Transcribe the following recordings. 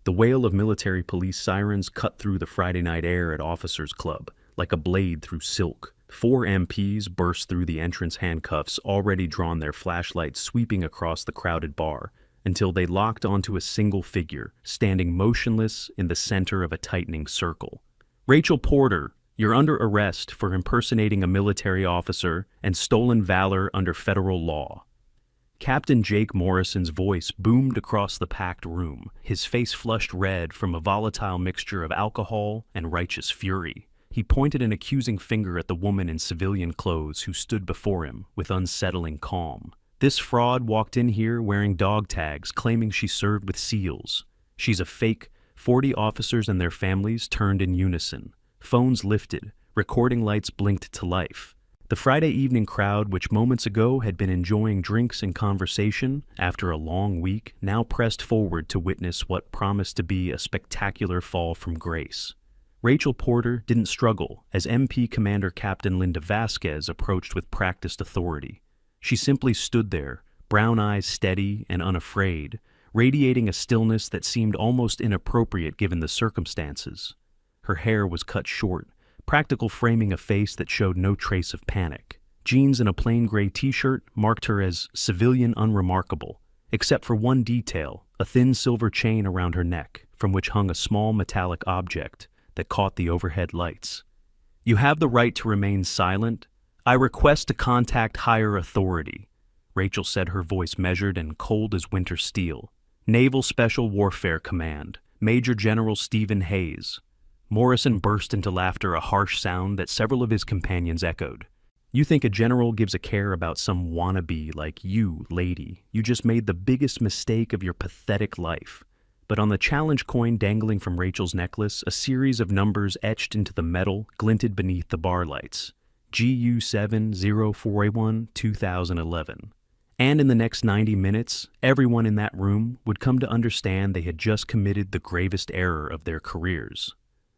The wail of military police sirens cut through the Friday night air at Officers Club, like a blade through silk. 4 MPs burst through the entrance handcuffs, already drawn, their flashlights sweeping across the crowded bar, until they locked onto a single figure, standing motionless in the center of a tightening circle. "Rachel Porter, you're under arrest for impersonating a military officer and stolen valor under federal law." Captain Jake Morrison's voice boomed across the packed room, his face flushed red from a volatile mixture of alcohol and righteous fury. He pointed an accusing finger at the woman in civilian clothes who stood before him with unsettling calm. "This fraud walked in here wearing dog tags, claiming she served with SEALs. She's a fake." 40 officers and their families turned in unison. Phones lifted, recording lights blinked to life. The Friday evening crowd, which moments ago had been enjoying drinks and conversation after a long week, now pressed forward to witness what promised to be a spectacular fall from grace. Rachel Porter didn't struggle as MP Commander Captain Linda Vasquez approached with practiced authority. She simply stood there, brown eyes steady and unafraid, radiating a stillness that seemed almost inappropriate given the circumstances. Her hair was cut short, practical framing a face that showed no trace of panic. Jeans and a plain gray t-shirt marked her as civilian unremarkable, except for one detail, a thin silver chain around her neck, from which hung a small metallic object that caught the overhead lights. "You have the right to remain silent. I request to contact higher authority," Rachel said, her voice measured and cold as winter steel. "Naval Special Warfare Command, Major General Stephen Hayes." Morrison burst into laughter, a harsh sound that several of his companions echoed. "You think a general gives a care about some wannabe like you, lady? You just made the biggest mistake of your pathetic life." But on the challenge coin dangling from Rachel's necklace, a series of numbers etched into the metal glinted beneath the bar lights. GU7041 2011. And in the next 90 minutes, everyone in that room would come to understand they had just committed the gravest error of their careers.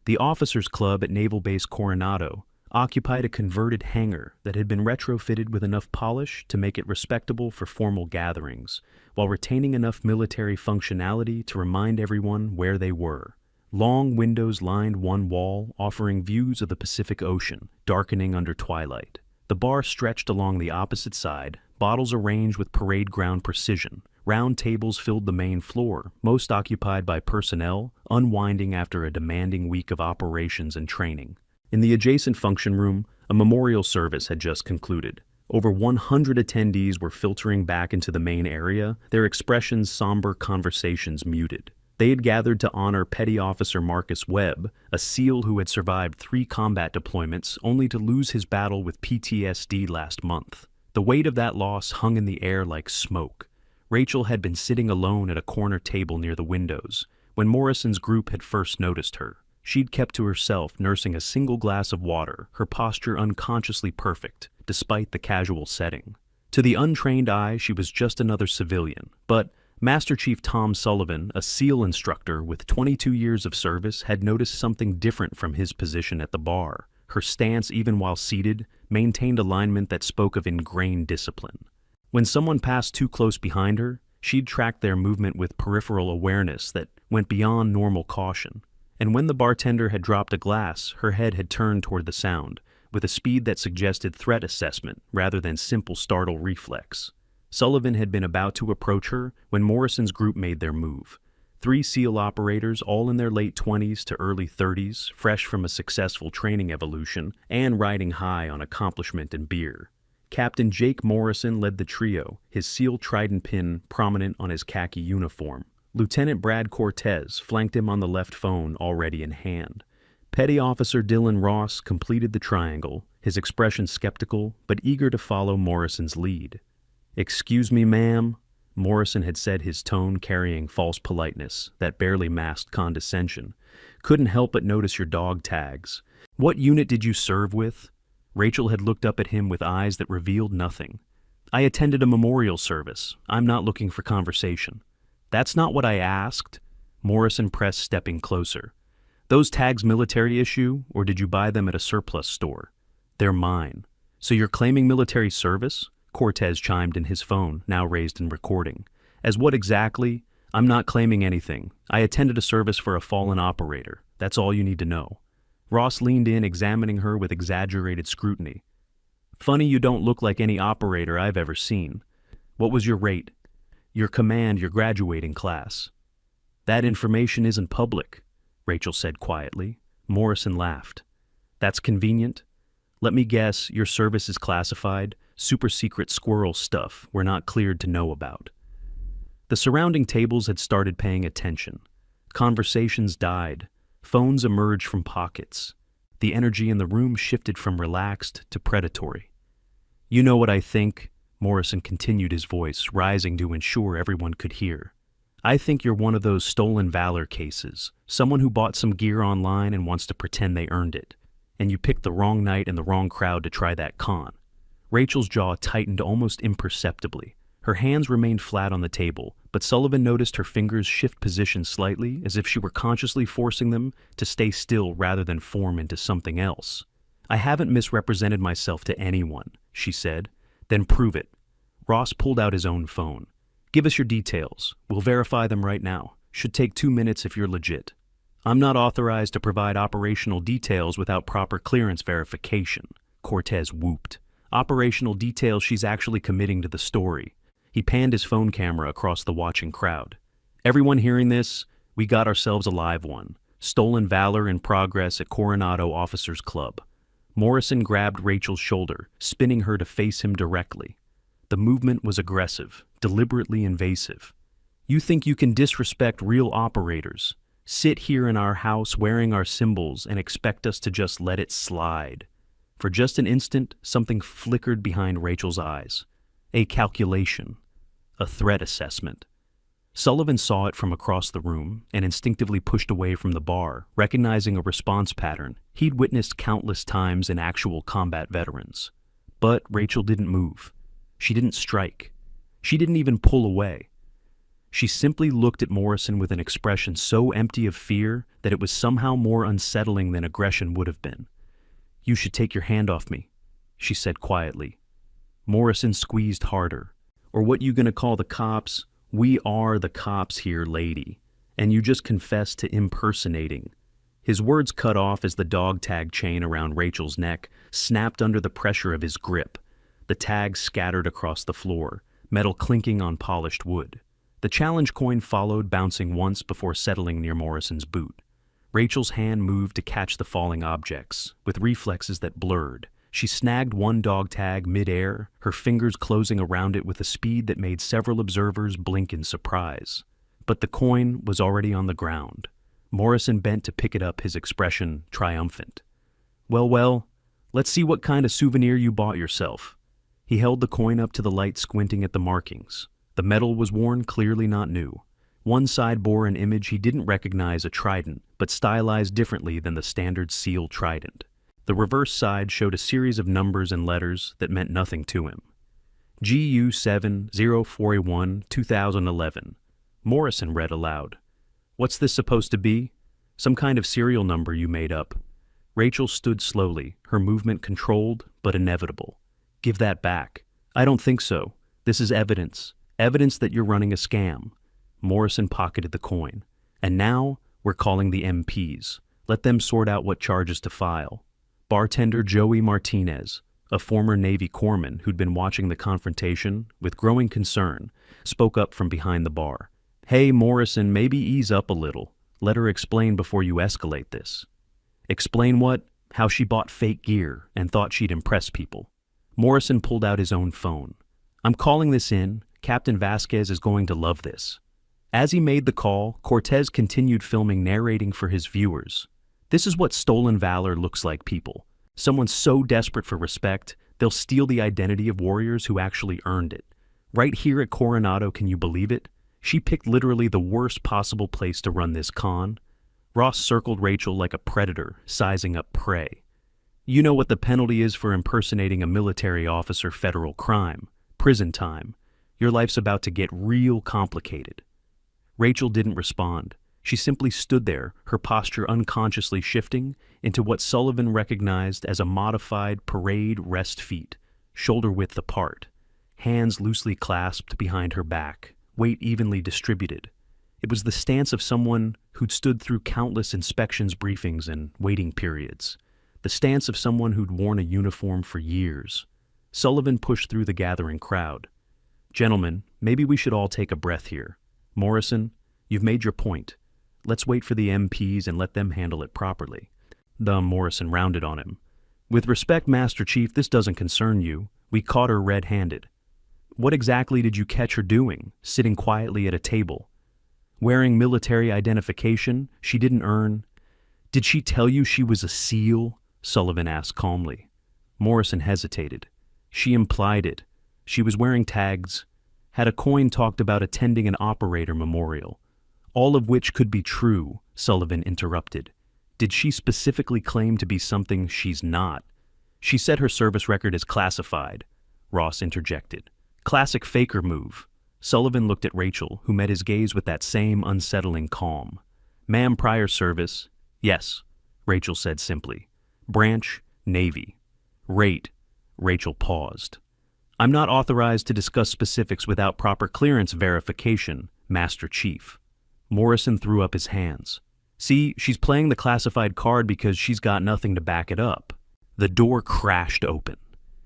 The Officers Club at Naval Base Coronado occupied a converted hangar that had been retrofitted with enough polish to make it respectable for formal gatherings, while retaining enough military functionality to remind everyone where they were. Long windows lined one wall, offering views of the Pacific Ocean, darkening under twilight. The bar stretched along the opposite side, bottles arranged with parade ground precision. Round tables filled the main floor, most occupied by personnel, unwinding after a demanding week of operations and training. In the adjacent function room, a memorial service had just concluded. Over 100 attendees were filtering back into the main area, their expressions somber, conversations muted. They had gathered to honor Petty Officer Marcus Webb, a SEAL who had survived 3 combat deployments only to lose his battle with PTSD last month. The weight of that loss hung in the air like smoke. Rachel had been sitting alone at a corner table near the windows when Morrison's group had first noticed her. She'd kept to herself, nursing a single glass of water, her posture unconsciously perfect, despite the casual setting. To the untrained eye, she was just another civilian, but Master Chief Tom Sullivan, a SEAL instructor with 22 years of service, had noticed something different from his position at the bar. Her stance, even while seated, maintained alignment that spoke of ingrained discipline. When someone passed too close behind her, she'd tracked their movement with peripheral awareness that went beyond normal caution. And when the bartender had dropped a glass, her head had turned toward the sound, with a speed that suggested threat assessment rather than simple startle reflex. Sullivan had been about to approach her when Morrison's group made their move. 3 SEAL operators, all in their late 20s to early 30s, fresh from a successful training evolution and riding high on accomplishment and beer. Captain Jake Morrison led the trio, his SEAL trident pin prominent on his khaki uniform. Lieutenant Brad Cortez flanked him on the left, phone already in hand. Petty Officer Dylan Ross completed the triangle, his expression skeptical but eager to follow Morrison's lead. "Excuse me, ma'am," Morrison had said, his tone carrying false politeness that barely masked condescension. "Couldn't help but notice your dog tags. What unit did you serve with?" Rachel had looked up at him with eyes that revealed nothing. "I attended a memorial service. I'm not looking for conversation." "That's not what I asked." Morrison pressed, stepping closer. "Those tags military issue, or did you buy them at a surplus store?" "They're mine." "So you're claiming military service?" Cortez chimed in, his phone, now raised in recording. "As what exactly?" I'm not claiming anything. I attended a service for a fallen operator. That's all you need to know. Ross leaned in, examining her with exaggerated scrutiny. Funny you don't look like any operator I've ever seen. What was your rate? Your command, your graduating class. That information isn't public, Rachel said quietly. Morrison laughed. That's convenient. Let me guess, your service is classified, super secret squirrel stuff we're not cleared to know about. The surrounding tables had started paying attention. Conversations died. Phones emerged from pockets. The energy in the room shifted from relaxed to predatory. You know what I think, Morrison continued, his voice rising to ensure everyone could hear. I think you're one of those stolen valor cases, someone who bought some gear online and wants to pretend they earned it. And you picked the wrong night and the wrong crowd to try that con. Rachel's jaw tightened almost imperceptibly. Her hands remained flat on the table, but Sullivan noticed her fingers shift position slightly, as if she were consciously forcing them to stay still rather than form into something else. I haven't misrepresented myself to anyone, she said. Then prove it. Ross pulled out his own phone. Give us your details. We'll verify them right now. Should take 2 minutes if you're legit. I'm not authorized to provide operational details without proper clearance verification, Cortez whooped. Operational details she's actually committing to the story. He panned his phone camera across the watching crowd. Everyone hearing this, we got ourselves a live one. Stolen valor in progress at Coronado Officers Club. Morrison grabbed Rachel's shoulder, spinning her to face him directly. The movement was aggressive, deliberately invasive. You think you can disrespect real operators, sit here in our house wearing our symbols and expect us to just let it slide? For just an instant, something flickered behind Rachel's eyes. A calculation. A threat assessment. Sullivan saw it from across the room and instinctively pushed away from the bar, recognizing a response pattern he'd witnessed countless times in actual combat veterans. But Rachel didn't move. She didn't strike. She didn't even pull away. She simply looked at Morrison with an expression so empty of fear that it was somehow more unsettling than aggression would have been. You should take your hand off me, she said quietly. Morrison squeezed harder. Or what you gonna call the cops? We are the cops here, lady. And you just confessed to impersonating. His words cut off as the dog tag chain around Rachel's neck snapped under the pressure of his grip. The tags scattered across the floor, metal clinking on polished wood. The challenge coin followed, bouncing once before settling near Morrison's boot. Rachel's hand moved to catch the falling objects, with reflexes that blurred. She snagged one dog tag mid-air, her fingers closing around it with a speed that made several observers blink in surprise. But the coin was already on the ground. Morrison bent to pick it up, his expression triumphant. Well, let's see what kind of souvenir you bought yourself. He held the coin up to the light, squinting at the markings. The metal was worn, clearly not new. One side bore an image he didn't recognize, a trident, but stylized differently than the standard seal trident. The reverse side showed a series of numbers and letters that meant nothing to him. GU704A1 2011. Morrison read aloud. What's this supposed to be? Some kind of serial number you made up. Rachel stood slowly, her movement controlled but inevitable. Give that back. I don't think so. This is evidence. Evidence that you're running a scam. Morrison pocketed the coin. And now we're calling the MPs. Let them sort out what charges to file. Bartender Joey Martinez, a former Navy corpsman who'd been watching the confrontation with growing concern, spoke up from behind the bar. Hey, Morrison, maybe ease up a little. Let her explain before you escalate this. Explain what? How she bought fake gear and thought she'd impress people. Morrison pulled out his own phone. I'm calling this in. Captain Vasquez is going to love this. As he made the call, Cortez continued filming, narrating for his viewers. This is what stolen valor looks like, people. Someone so desperate for respect, they'll steal the identity of warriors who actually earned it. Right here at Coronado, can you believe it? She picked literally the worst possible place to run this con. Ross circled Rachel like a predator, sizing up prey. You know what the penalty is for impersonating a military officer, federal crime. Prison time. Your life's about to get real complicated. Rachel didn't respond. She simply stood there, her posture unconsciously shifting into what Sullivan recognized as a modified parade rest feat, shoulder-width apart, hands loosely clasped behind her back, weight evenly distributed. It was the stance of someone who'd stood through countless inspections briefings and waiting periods. The stance of someone who'd worn a uniform for years. Sullivan pushed through the gathering crowd. "Gentlemen, maybe we should all take a breath here. Morrison, you've made your point. Let's wait for the MPs and let them handle it properly." Morrison rounded on him. "With respect, Master Chief, this doesn't concern you. We caught her red-handed." "What exactly did you catch her doing, sitting quietly at a table? Wearing military identification she didn't earn?" "Did she tell you she was a SEAL?" Sullivan asked calmly. Morrison hesitated. "She implied it. She was wearing tags. Had a coin talked about attending an operator memorial. All of which could be true," Sullivan interrupted. "Did she specifically claim to be something she's not?" "She said her service record is classified," Ross interjected. "Classic faker move." Sullivan looked at Rachel, who met his gaze with that same unsettling calm. "Ma'am, prior service?" "Yes," Rachel said simply. "Branch, Navy." "Rate," Rachel paused. "I'm not authorized to discuss specifics without proper clearance verification, Master Chief." Morrison threw up his hands. "See, she's playing the classified card because she's got nothing to back it up." The door crashed open.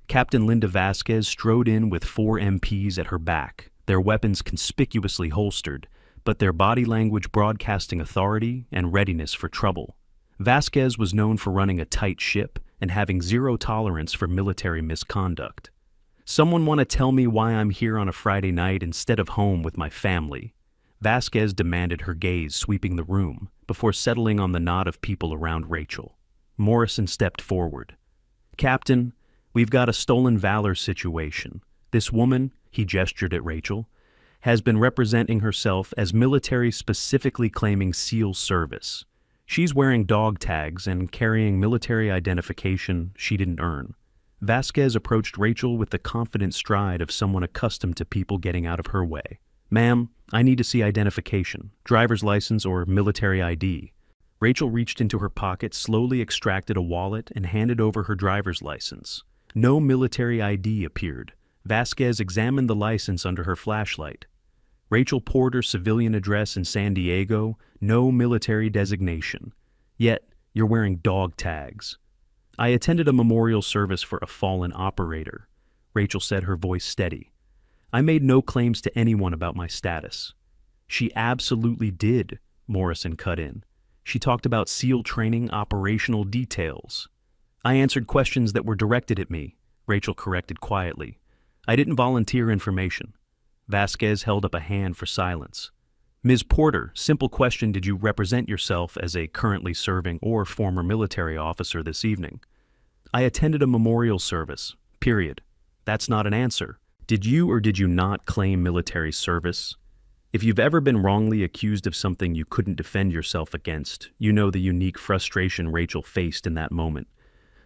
Captain Linda Vasquez strode in with 4 MPs at her back, their weapons conspicuously holstered, but their body language broadcasting authority and readiness for trouble. Vasquez was known for running a tight ship and having zero tolerance for military misconduct. "Someone want to tell me why I'm here on a Friday night instead of home with my family?" Vasquez demanded, her gaze sweeping the room before settling on the knot of people around Rachel. Morrison stepped forward. "Captain, we've got a stolen valor situation. This woman," he gestured at Rachel, "has been representing herself as military, specifically claiming SEAL service. She's wearing dog tags and carrying military identification she didn't earn." Vasquez approached Rachel with the confident stride of someone accustomed to people getting out of her way. "Ma'am, I need to see identification, driver's license or military ID." Rachel reached into her pocket, slowly extracted a wallet, and handed over her driver's license. No military ID appeared. Vasquez examined the license under her flashlight. "Rachel Porter, civilian address in San Diego, no military designation. Yet, you're wearing dog tags." "I attended a memorial service for a fallen operator," Rachel said, her voice steady. "I made no claims to anyone about my status." "She absolutely did," Morrison cut in. "She talked about SEAL training, operational details." "I answered questions that were directed at me," Rachel corrected quietly. "I didn't volunteer information." Vasquez held up a hand for silence. "Ms. Porter, simple question, did you represent yourself as a currently serving or former military officer this evening?" "I attended a memorial service, period." "That's not an answer. Did you or did you not claim military service?" If you've ever been wrongly accused of something you couldn't defend yourself against, you know the unique frustration Rachel faced in that moment.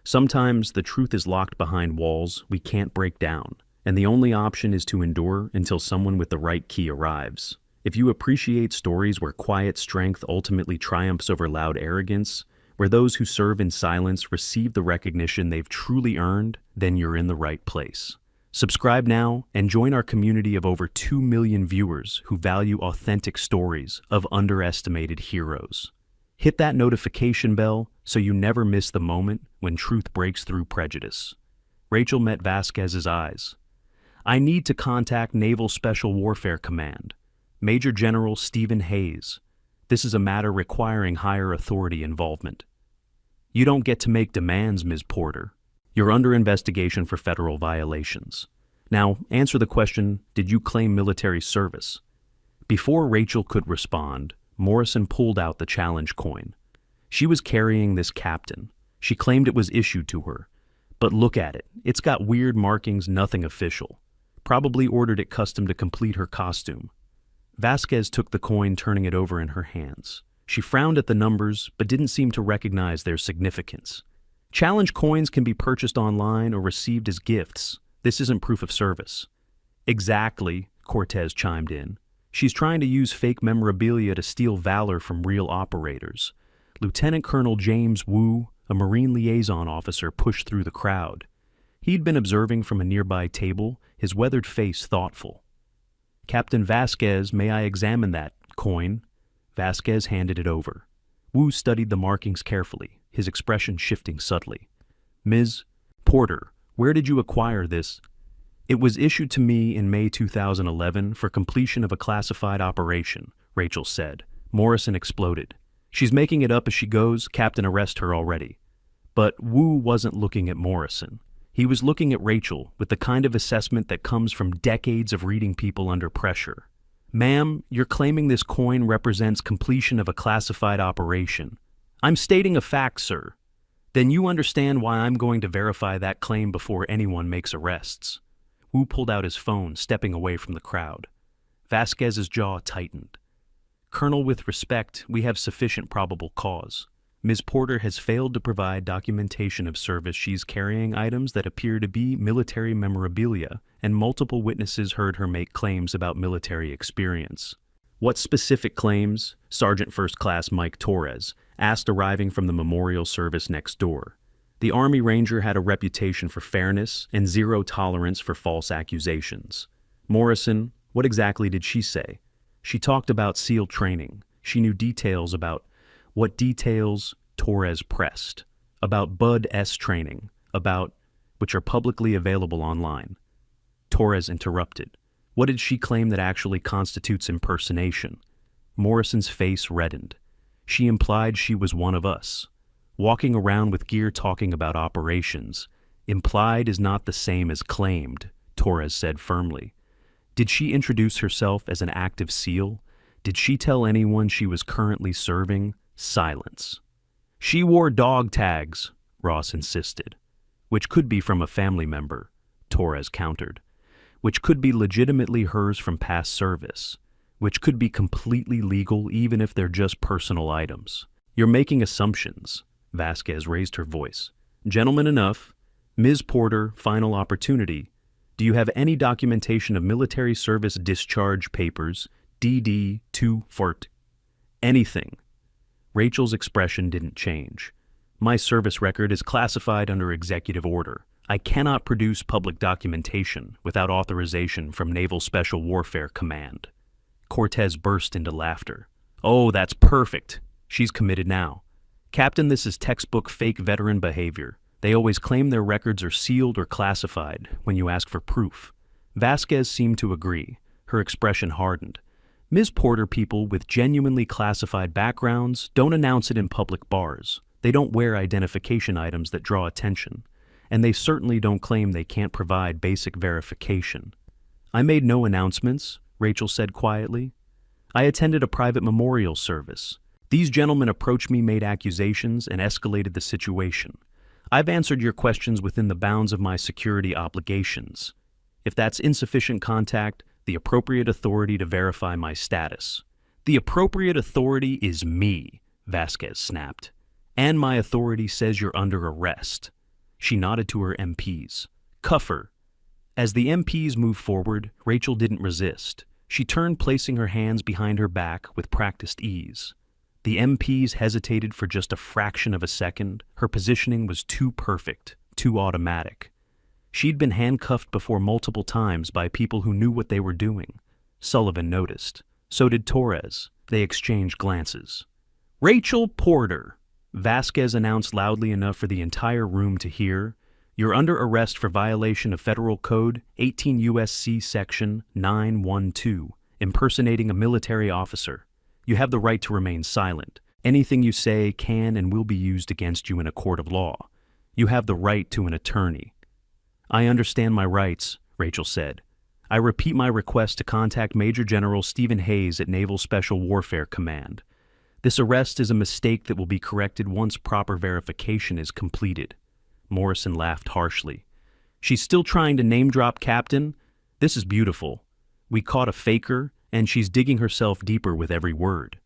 Sometimes the truth is locked behind walls we can't break down, and the only option is to endure until someone with the right key arrives. If you appreciate stories where quiet strength ultimately triumphs over loud arrogance, where those who serve in silence receive the recognition they've truly earned, then you're in the right place. Subscribe now and join our community of over 2 million viewers who value authentic stories of underestimated heroes. Hit that notification bell so you never miss the moment when truth breaks through prejudice. Rachel met Vasquez's eyes. "I need to contact Naval Special Warfare Command. Major General Stephen Hayes. This is a matter requiring higher authority involvement." "You don't get to make demands, Ms. Porter. You're under investigation for federal violations. Now, answer the question, did you claim military service?" Before Rachel could respond, Morrison pulled out the challenge coin. She was carrying this captain. She claimed it was issued to her. But look at it. It's got weird markings, nothing official. Probably ordered it custom to complete her costume. Vasquez took the coin, turning it over in her hands. She frowned at the numbers, but didn't seem to recognize their significance. "Challenge coins can be purchased online or received as gifts. This isn't proof of service." "Exactly," Cortez chimed in. "She's trying to use fake memorabilia to steal valor from real operators." Lieutenant Colonel James Wu, a Marine liaison officer, pushed through the crowd. He'd been observing from a nearby table, his weathered face thoughtful. "Captain Vasquez, may I examine that coin. Vasquez handed it over. Wu studied the markings carefully, his expression shifting subtly. Ms. Porter, where did you acquire this? It was issued to me in May 2011 for completion of a classified operation, Rachel said. Morrison exploded. She's making it up as she goes. Captain, arrest her already. But Wu wasn't looking at Morrison. He was looking at Rachel with the kind of assessment that comes from decades of reading people under pressure. Ma'am, you're claiming this coin represents completion of a classified operation. I'm stating a fact, sir. Then you understand why I'm going to verify that claim before anyone makes arrests. Wu pulled out his phone, stepping away from the crowd. Vasquez's jaw tightened. Colonel, with respect, we have sufficient probable cause. Ms. Porter has failed to provide documentation of service. She's carrying items that appear to be military memorabilia, and multiple witnesses heard her make claims about military experience. What specific claims? Sergeant First Class Mike Torres asked, arriving from the memorial service next door. The Army Ranger had a reputation for fairness and zero tolerance for false accusations. Morrison, what exactly did she say? She talked about SEAL training. She knew details about what details. Torres pressed. About Bud S training, which are publicly available online. Torres interrupted. What did she claim that actually constitutes impersonation? Morrison's face reddened. She implied she was one of us. Walking around with gear talking about operations. Implied is not the same as claimed, Torres said firmly. Did she introduce herself as an active SEAL? Did she tell anyone she was currently serving? Silence. She wore dog tags, Ross insisted. Which could be from a family member, Torres countered. Which could be legitimately hers from past service. Which could be completely legal even if they're just personal items. You're making assumptions. Vasquez raised her voice. Gentlemen enough. Ms. Porter, final opportunity. Do you have any documentation of military service discharge papers, DD-2 fort? Anything. Rachel's expression didn't change. My service record is classified under executive order. I cannot produce public documentation without authorization from Naval Special Warfare Command. Cortez burst into laughter. Oh, that's perfect. She's committed now. Captain, this is textbook fake veteran behavior. They always claim their records are sealed or classified when you ask for proof. Vasquez seemed to agree. Her expression hardened. Ms. Porter, people with genuinely classified backgrounds don't announce it in public bars. They don't wear identification items that draw attention. And they certainly don't claim they can't provide basic verification. I made no announcements, Rachel said quietly. I attended a private memorial service. These gentlemen approached me, made accusations, and escalated the situation. I've answered your questions within the bounds of my security obligations. If that's insufficient contact, the appropriate authority to verify my status. The appropriate authority is me, Vasquez snapped. And my authority says you're under arrest. She nodded to her MPs. Cuff her. As the MPs moved forward, Rachel didn't resist. She turned, placing her hands behind her back with practiced ease. The MPs hesitated for just a fraction of a second. Her positioning was too perfect, too automatic. She'd been handcuffed before multiple times by people who knew what they were doing. Sullivan noticed. So did Torres. They exchanged glances. Rachel Porter, Vasquez announced loudly enough for the entire room to hear. You're under arrest for violation of Federal Code 18 U.S.C. Section 912, impersonating a military officer. You have the right to remain silent. Anything you say can and will be used against you in a court of law. You have the right to an attorney. I understand my rights, Rachel said. I repeat my request to contact Major General Stephen Hayes at Naval Special Warfare Command. This arrest is a mistake that will be corrected once proper verification is completed. Morrison laughed harshly. She's still trying to name-drop, Captain? This is beautiful. We caught a faker, and she's digging herself deeper with every word.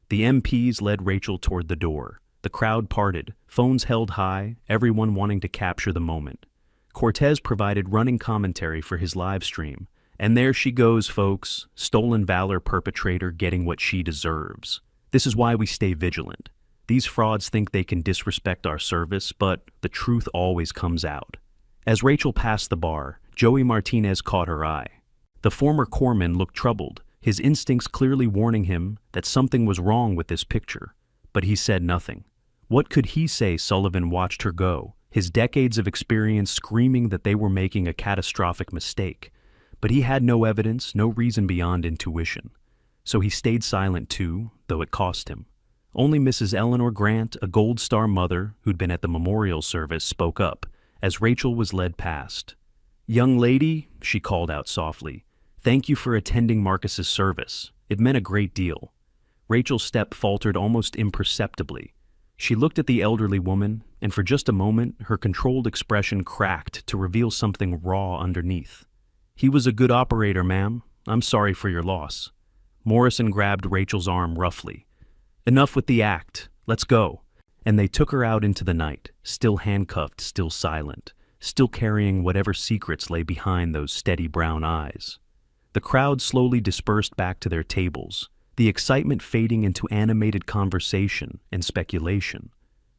The MPs led Rachel toward the door. The crowd parted, phones held high, everyone wanting to capture the moment. Cortez provided running commentary for his live stream. And there she goes, folks, stolen valor perpetrator getting what she deserves. This is why we stay vigilant. These frauds think they can disrespect our service, but the truth always comes out. As Rachel passed the bar, Joey Martinez caught her eye. The former corpsman looked troubled. his instincts clearly warning him that something was wrong with this picture. But he said nothing. What could he say? Sullivan watched her go, his decades of experience screaming that they were making a catastrophic mistake. But he had no evidence, no reason beyond intuition. So he stayed silent too, though it cost him. Only Mrs. Eleanor Grant, a Gold Star mother who'd been at the memorial service, spoke up as Rachel was led past. "Young lady," she called out softly, "thank you for attending Marcus's service. It meant a great deal." Rachel's step faltered almost imperceptibly. She looked at the elderly woman, and for just a moment, her controlled expression cracked to reveal something raw underneath. "He was a good operator, ma'am. I'm sorry for your loss." Morrison grabbed Rachel's arm roughly. "Enough with the act. Let's go." And they took her out into the night, still handcuffed, still silent, still carrying whatever secrets lay behind those steady brown eyes. The crowd slowly dispersed back to their tables, the excitement fading into animated conversation and speculation.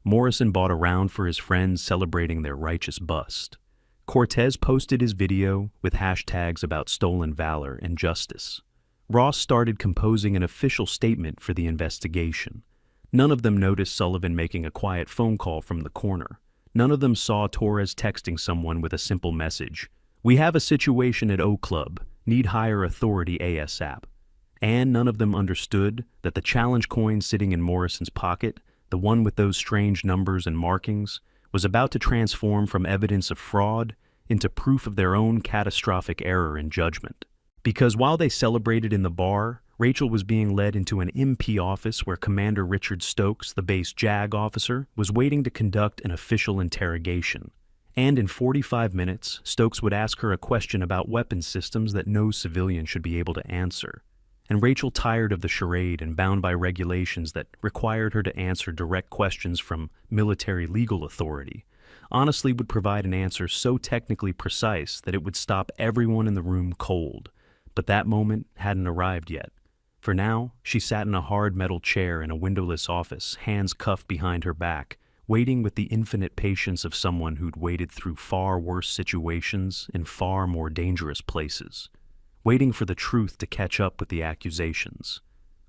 Morrison bought a round for his friends celebrating their righteous bust. Cortez posted his video with hashtags about stolen valor and justice. Ross started composing an official statement for the investigation. None of them noticed Sullivan making a quiet phone call from the corner. None of them saw Torres texting someone with a simple message: "We have a situation at O Club. Need higher authority ASAP." And none of them understood that the challenge coin sitting in Morrison's pocket, the one with those strange numbers and markings, was about to transform from evidence of fraud into proof of their own catastrophic error in judgment. Because while they celebrated in the bar, Rachel was being led into an MP office where Commander Richard Stokes, the base JAG officer, was waiting to conduct an official interrogation. And in 45 minutes, Stokes would ask her a question about weapons systems that no civilian should be able to answer. And Rachel, tired of the charade and bound by regulations that required her to answer direct questions from military legal authority, honestly would provide an answer so technically precise that it would stop everyone in the room cold. But that moment hadn't arrived yet. For now, she sat in a hard metal chair in a windowless office, hands cuffed behind her back, waiting with the infinite patience of someone who'd waded through far worse situations in far more dangerous places. Waiting for the truth to catch up with the accusations.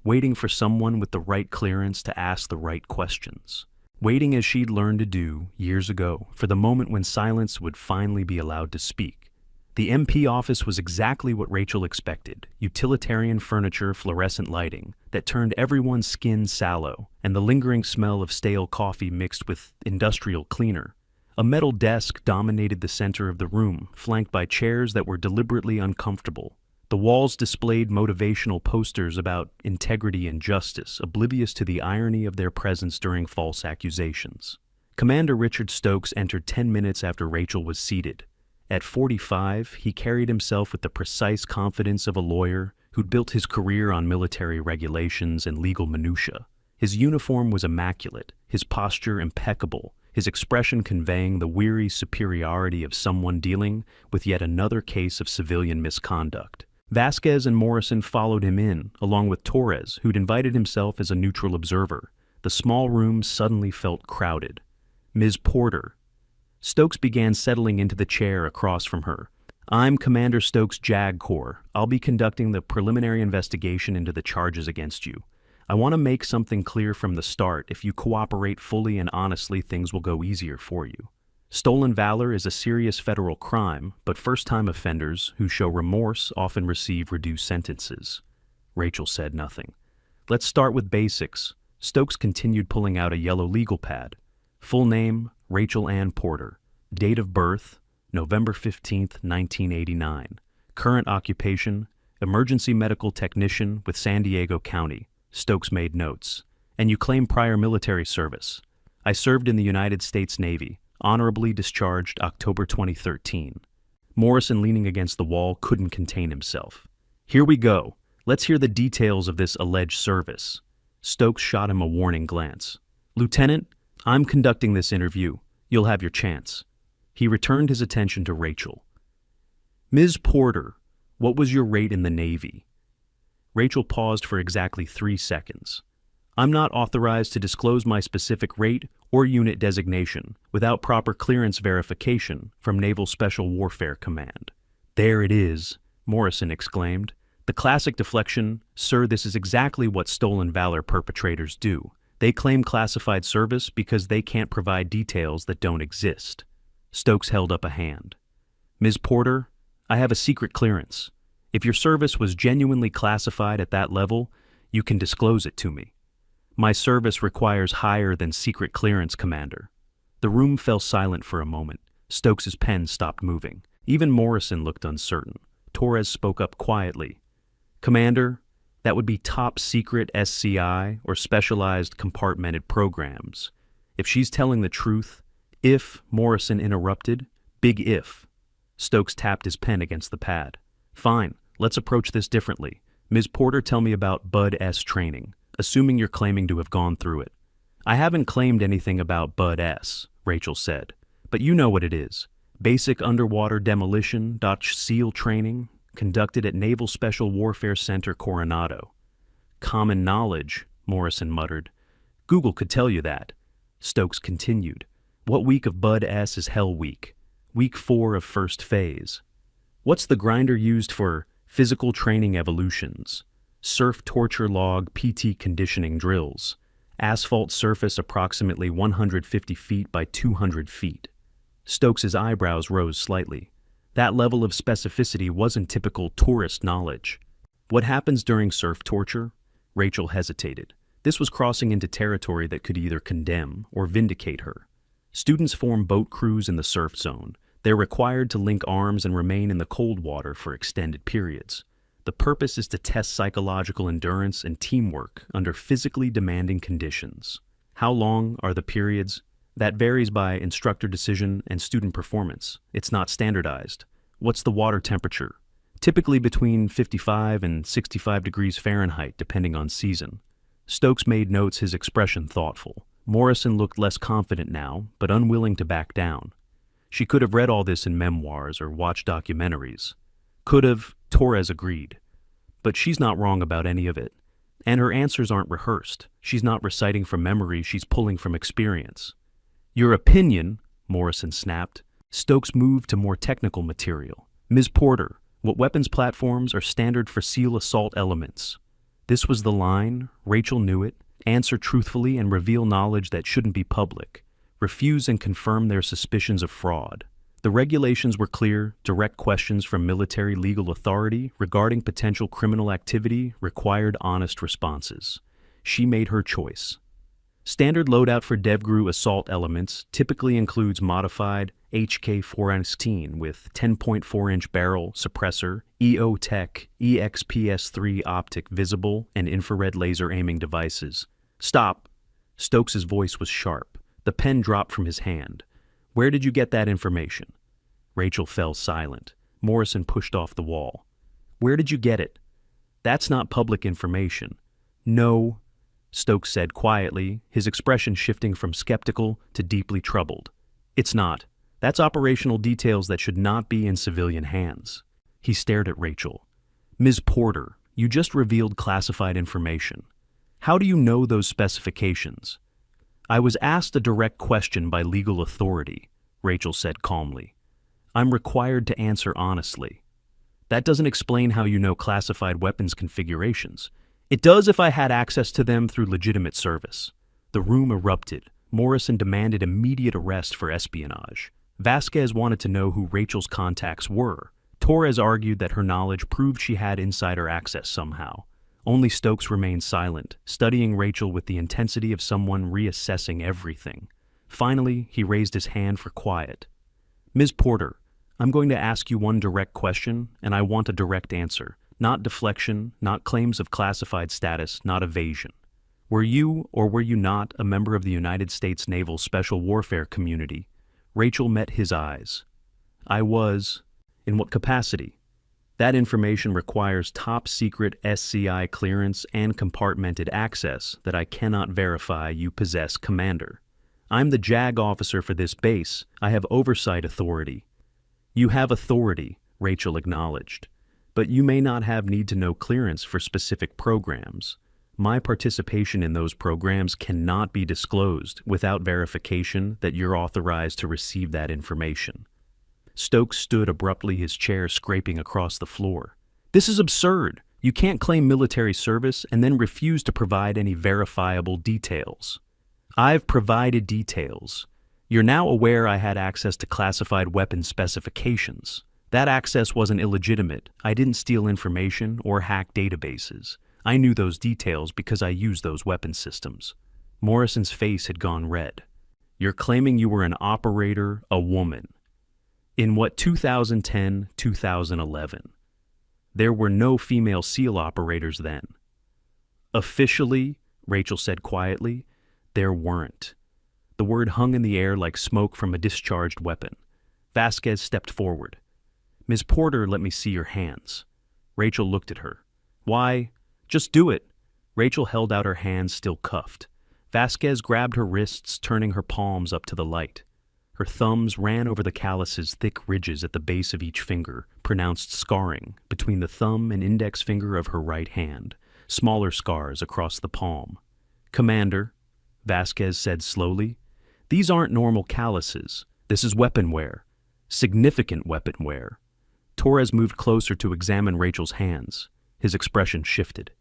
Waiting for someone with the right clearance to ask the right questions. Waiting as she'd learned to do years ago for the moment when silence would finally be allowed to speak. The MP office was exactly what Rachel expected: utilitarian furniture, fluorescent lighting that turned everyone's skin sallow, and the lingering smell of stale coffee mixed with industrial cleaner. A metal desk dominated the center of the room, flanked by chairs that were deliberately uncomfortable. The walls displayed motivational posters about integrity and justice, oblivious to the irony of their presence during false accusations. Commander Richard Stokes entered 10 minutes after Rachel was seated. At 45, he carried himself with the precise confidence of a lawyer who'd built his career on military regulations and legal minutiae. His uniform was immaculate, his posture impeccable, his expression conveying the weary superiority of someone dealing with yet another case of civilian misconduct. Vasquez and Morrison followed him in, along with Torres, who'd invited himself as a neutral observer. The small room suddenly felt crowded. "Ms. Porter." Stokes began settling into the chair across from her. "I'm Commander Stokes, JAG Corps. I'll be conducting the preliminary investigation into the charges against you. I want to make something clear from the start. If you cooperate fully and honestly, things will go easier for you. Stolen valor is a serious federal crime, but first-time offenders who show remorse often receive reduced sentences." Rachel said nothing. "Let's start with basics." Stokes continued, pulling out a yellow legal pad. Full name: Rachel Ann Porter. Date of birth: November 15th, 1989. Current occupation: emergency medical technician with San Diego County. Stokes made notes. "And you claim prior military service." "I served in the United States Navy. Honorably discharged October 2013. Morrison, leaning against the wall, couldn't contain himself. "Here we go. Let's hear the details of this alleged service." Stokes shot him a warning glance. "Lieutenant, I'm conducting this interview. You'll have your chance." He returned his attention to Rachel. "Ms. Porter, what was your rate in the Navy?" Rachel paused for exactly 3 seconds. "I'm not authorized to disclose my specific rate or unit designation without proper clearance verification from Naval Special Warfare Command." "There it is," Morrison exclaimed. The classic deflection, "Sir, this is exactly what stolen valor perpetrators do. They claim classified service because they can't provide details that don't exist." Stokes held up a hand. "Ms. Porter, I have a secret clearance. If your service was genuinely classified at that level, you can disclose it to me. My service requires higher than secret clearance, Commander." The room fell silent for a moment. Stokes's pen stopped moving. Even Morrison looked uncertain. Torres spoke up quietly. "Commander, that would be top secret SCI or specialized compartmented programs. If she's telling the truth, if," Morrison interrupted, "big if." Stokes tapped his pen against the pad. "Fine, let's approach this differently. Ms. Porter, tell me about Bud S training, assuming you're claiming to have gone through it." "I haven't claimed anything about Bud S," Rachel said, "but you know what it is. Basic underwater demolition SEAL training conducted at Naval Special Warfare Center Coronado." "Common knowledge," Morrison muttered. "Google could tell you that." Stokes continued. "What week of Bud S is Hell Week? Week 4 of first phase. What's the grinder used for physical training evolutions? Surf torture log PT conditioning drills. Asphalt surface approximately 150 feet by 200 feet. Stokes's eyebrows rose slightly. That level of specificity wasn't typical tourist knowledge. "What happens during surf torture?" Rachel hesitated. This was crossing into territory that could either condemn or vindicate her. "Students form boat crews in the surf zone. They're required to link arms and remain in the cold water for extended periods. The purpose is to test psychological endurance and teamwork under physically demanding conditions. How long are the periods? That varies by instructor decision and student performance. It's not standardized. What's the water temperature? Typically between 55 and 65 degrees Fahrenheit, depending on season." Stokes made notes, his expression thoughtful. Morrison looked less confident now, but unwilling to back down. "She could have read all this in memoirs or watched documentaries." "Could have," Torres agreed. "But she's not wrong about any of it. And her answers aren't rehearsed. She's not reciting from memory, she's pulling from experience." "Your opinion," Morrison snapped. Stokes moved to more technical material. "Ms. Porter, what weapons platforms are standard for SEAL assault elements?" This was the line. Rachel knew it. Answer truthfully and reveal knowledge that shouldn't be public. Refuse and confirm their suspicions of fraud. The regulations were clear. Direct questions from military legal authority regarding potential criminal activity required honest responses. She made her choice. Standard loadout for DevGru assault elements typically includes modified HK-416 with 10.4-inch barrel suppressor, EO-Tech, EXPS-3 optic visible, and infrared laser aiming devices. "Stop!" Stokes's voice was sharp. The pen dropped from his hand. "Where did you get that information?" Rachel fell silent. Morrison pushed off the wall. "Where did you get it?" "That's not public information." "No," Stokes said quietly, his expression shifting from skeptical to deeply troubled. "It's not. That's operational details that should not be in civilian hands." He stared at Rachel. "Ms. Porter, you just revealed classified information. How do you know those specifications?" "I was asked a direct question by legal authority," Rachel said calmly. "I'm required to answer honestly." "That doesn't explain how you know classified weapons configurations." "It does if I had access to them through legitimate service." The room erupted. Morrison demanded immediate arrest for espionage. Vasquez wanted to know who Rachel's contacts were. Torres argued that her knowledge proved she had insider access somehow. Only Stokes remained silent, studying Rachel with the intensity of someone reassessing everything. Finally, he raised his hand for quiet. "Ms. Porter, I'm going to ask you one direct question, and I want a direct answer. Not deflection, not claims of classified status, not evasion. Were you, or were you not, a member of the United States Naval Special Warfare Community?" Rachel met his eyes. "I was." "In what capacity?" "That information requires top-secret SCI clearance and compartmented access that I cannot verify you possess, Commander. I'm the JAG officer for this base. I have oversight authority." "You have authority," Rachel acknowledged. "But you may not have need-to-know clearance for specific programs. My participation in those programs cannot be disclosed without verification that you're authorized to receive that information." Stokes stood abruptly, his chair scraping across the floor. "This is absurd. You can't claim military service and then refuse to provide any verifiable details. I've provided details. You're now aware I had access to classified weapon specifications. That access wasn't illegitimate. I didn't steal information or hack databases. I knew those details because I used those weapon systems. Morrison's face had gone red. You're claiming you were an operator, a woman. In what, 2010, 2011? There were no female SEAL operators then. Officially, Rachel said quietly, there weren't. The word hung in the air like smoke from a discharged weapon. Vasquez stepped forward. Ms. Porter, let me see your hands. Rachel looked at her. Why? Just do it. Rachel held out her hands still cuffed. Vasquez grabbed her wrists, turning her palms up to the light. Her thumbs ran over the calluses' thick ridges at the base of each finger, pronounced scarring between the thumb and index finger of her right hand, smaller scars across the palm. Commander, Vasquez said slowly, these aren't normal calluses. This is weapon wear. Significant weapon wear. Torres moved closer to examine Rachel's hands. His expression shifted.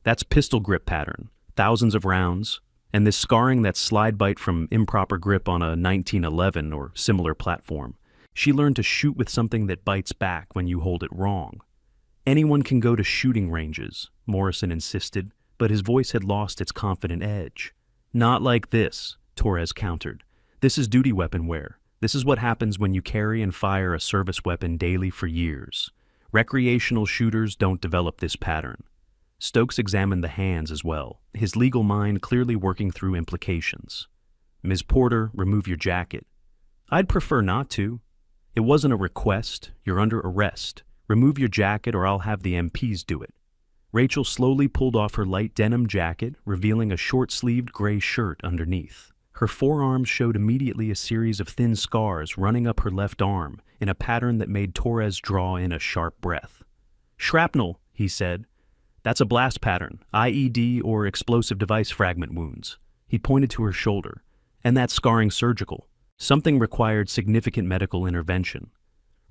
That's pistol grip pattern, thousands of rounds, and this scarring that's slide bite from improper grip on a 1911 or similar platform. She learned to shoot with something that bites back when you hold it wrong. Anyone can go to shooting ranges, Morrison insisted, but his voice had lost its confident edge. Not like this, Torres countered. This is duty weapon wear. This is what happens when you carry and fire a service weapon daily for years. Recreational shooters don't develop this pattern. Stokes examined the hands as well, his legal mind clearly working through implications. Ms. Porter, remove your jacket. I'd prefer not to. It wasn't a request. You're under arrest. Remove your jacket or I'll have the MPs do it. Rachel slowly pulled off her light denim jacket, revealing a short-sleeved gray shirt underneath. Her forearms showed immediately a series of thin scars running up her left arm in a pattern that made Torres draw in a sharp breath. Shrapnel, he said. That's a blast pattern, IED or explosive device fragment wounds. He pointed to her shoulder. And that scarring surgical. Something required significant medical intervention.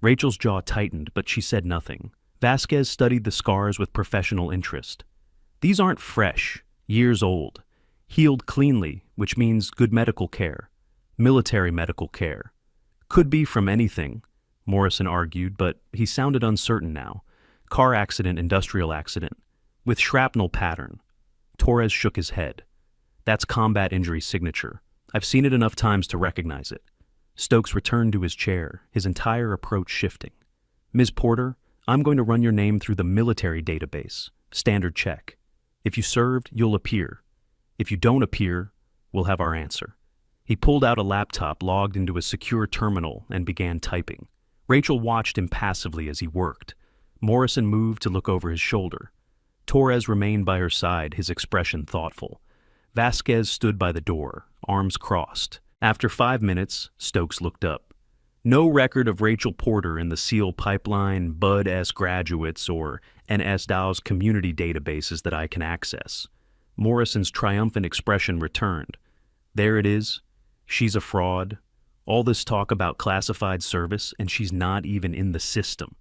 Rachel's jaw tightened, but she said nothing. Vasquez studied the scars with professional interest. These aren't fresh, years old. Healed cleanly, which means good medical care. Military medical care. Could be from anything, Morrison argued, but he sounded uncertain now. Car accident, industrial accident. With shrapnel pattern. Torres shook his head. That's combat injury signature. I've seen it enough times to recognize it. Stokes returned to his chair, his entire approach shifting. Ms. Porter, I'm going to run your name through the military database. Standard check. If you served, you'll appear. If you don't appear, we'll have our answer. He pulled out a laptop logged into a secure terminal and began typing. Rachel watched impassively as he worked. Morrison moved to look over his shoulder. Torres remained by her side, his expression thoughtful. Vasquez stood by the door, arms crossed. After 5 minutes, Stokes looked up. No record of Rachel Porter in the SEAL pipeline, Bud-S graduates, or NS-DAO's community databases that I can access. Morrison's triumphant expression returned. There it is. She's a fraud. All this talk about classified service, and she's not even in the system.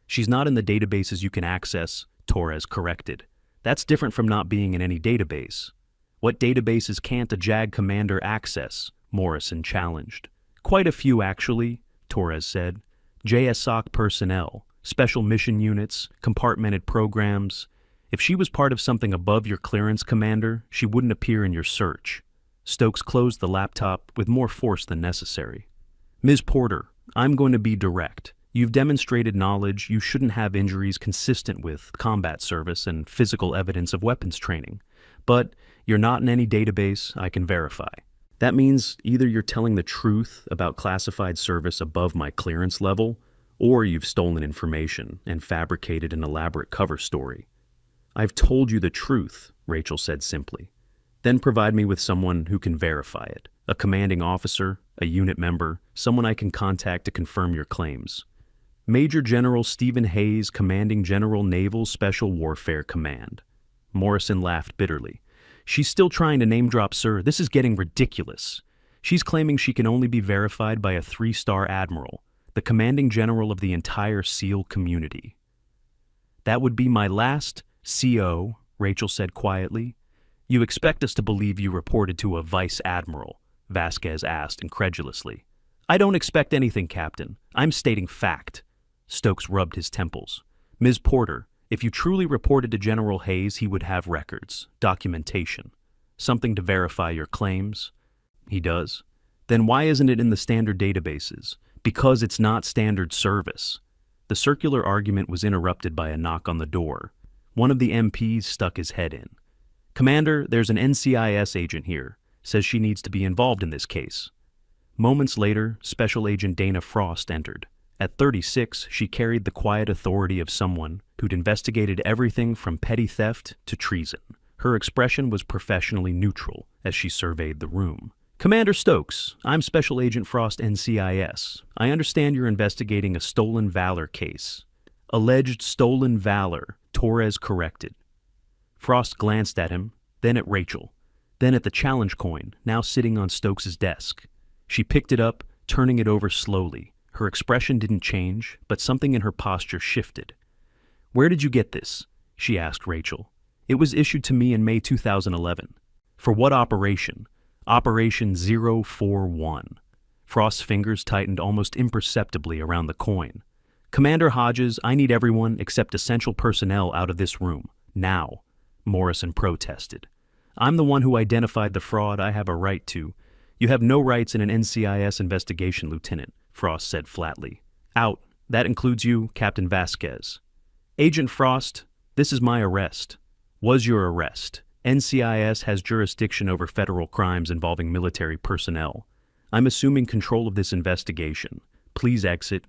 She's not in the databases you can access, Torres corrected. That's different from not being in any database. What databases can't a JAG commander access? Morrison challenged. Quite a few, actually, Torres said. JSOC personnel, special mission units, compartmented programs. If she was part of something above your clearance, Commander, she wouldn't appear in your search. Stokes closed the laptop with more force than necessary. Ms. Porter, I'm going to be direct. You've demonstrated knowledge you shouldn't have injuries consistent with combat service and physical evidence of weapons training. But you're not in any database I can verify. That means either you're telling the truth about classified service above my clearance level, or you've stolen information and fabricated an elaborate cover story. I've told you the truth, Rachel said simply. Then provide me with someone who can verify it. A commanding officer, a unit member, someone I can contact to confirm your claims. Major General Stephen Hayes, Commanding General Naval Special Warfare Command. Morrison laughed bitterly. She's still trying to name drop, sir. This is getting ridiculous. She's claiming she can only be verified by a 3-star admiral, the commanding general of the entire SEAL community. That would be my last CO, Rachel said quietly. You expect us to believe you reported to a vice admiral? Vasquez asked incredulously. I don't expect anything, Captain. I'm stating fact. Stokes rubbed his temples. Ms. Porter, if you truly reported to General Hayes, he would have records, documentation, something to verify your claims. He does. Then why isn't it in the standard databases? Because it's not standard service. The circular argument was interrupted by a knock on the door. One of the MPs stuck his head in. Commander, there's an NCIS agent here. Says she needs to be involved in this case. Moments later, Special Agent Dana Frost entered. At 36, she carried the quiet authority of someone who'd investigated everything from petty theft to treason. Her expression was professionally neutral as she surveyed the room. Commander Stokes, I'm Special Agent Frost, NCIS. I understand you're investigating a stolen valor case. Alleged stolen valor, Torres corrected. Frost glanced at him, then at Rachel, then at the challenge coin, now sitting on Stokes' desk. She picked it up, turning it over slowly. Her expression didn't change, but something in her posture shifted. Where did you get this? She asked Rachel. It was issued to me in May 2011. For what operation? Operation 041. Frost's fingers tightened almost imperceptibly around the coin. Commander Hodges, I need everyone except essential personnel out of this room. Now, Morrison protested. I'm the one who identified the fraud. I have a right to. You have no rights in an NCIS investigation, Lieutenant, Frost said flatly. Out. That includes you, Captain Vasquez. Agent Frost, this is my arrest. Was your arrest. NCIS has jurisdiction over federal crimes involving military personnel. I'm assuming control of this investigation. Please exit.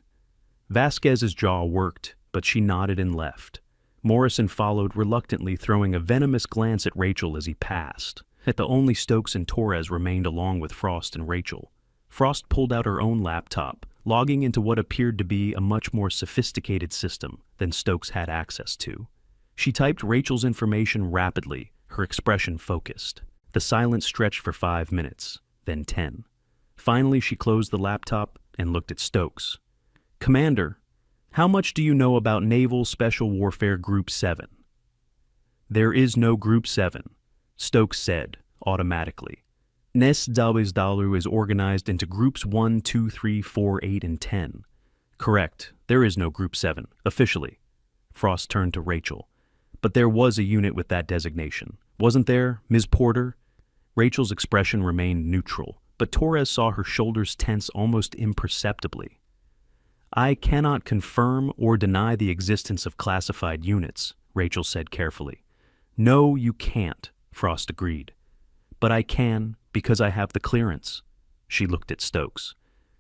Vasquez's jaw worked, but she nodded and left. Morrison followed reluctantly, throwing a venomous glance at Rachel as he passed. At the only Stokes and Torres remained along with Frost and Rachel. Frost pulled out her own laptop, logging into what appeared to be a much more sophisticated system than Stokes had access to. She typed Rachel's information rapidly, her expression focused. The silence stretched for 5 minutes, then 10. Finally, she closed the laptop and looked at Stokes. Commander, how much do you know about Naval Special Warfare Group 7? There is no Group 7, Stokes said, automatically. NES Dalu is organized into Groups 1, 2, 3, 4, 8, and 10. Correct, there is no Group 7, officially. Frost turned to Rachel. But there was a unit with that designation. Wasn't there, Ms. Porter? Rachel's expression remained neutral, but Torres saw her shoulders tense almost imperceptibly. I cannot confirm or deny the existence of classified units, Rachel said carefully. No, you can't, Frost agreed. But I can because I have the clearance. She looked at Stokes.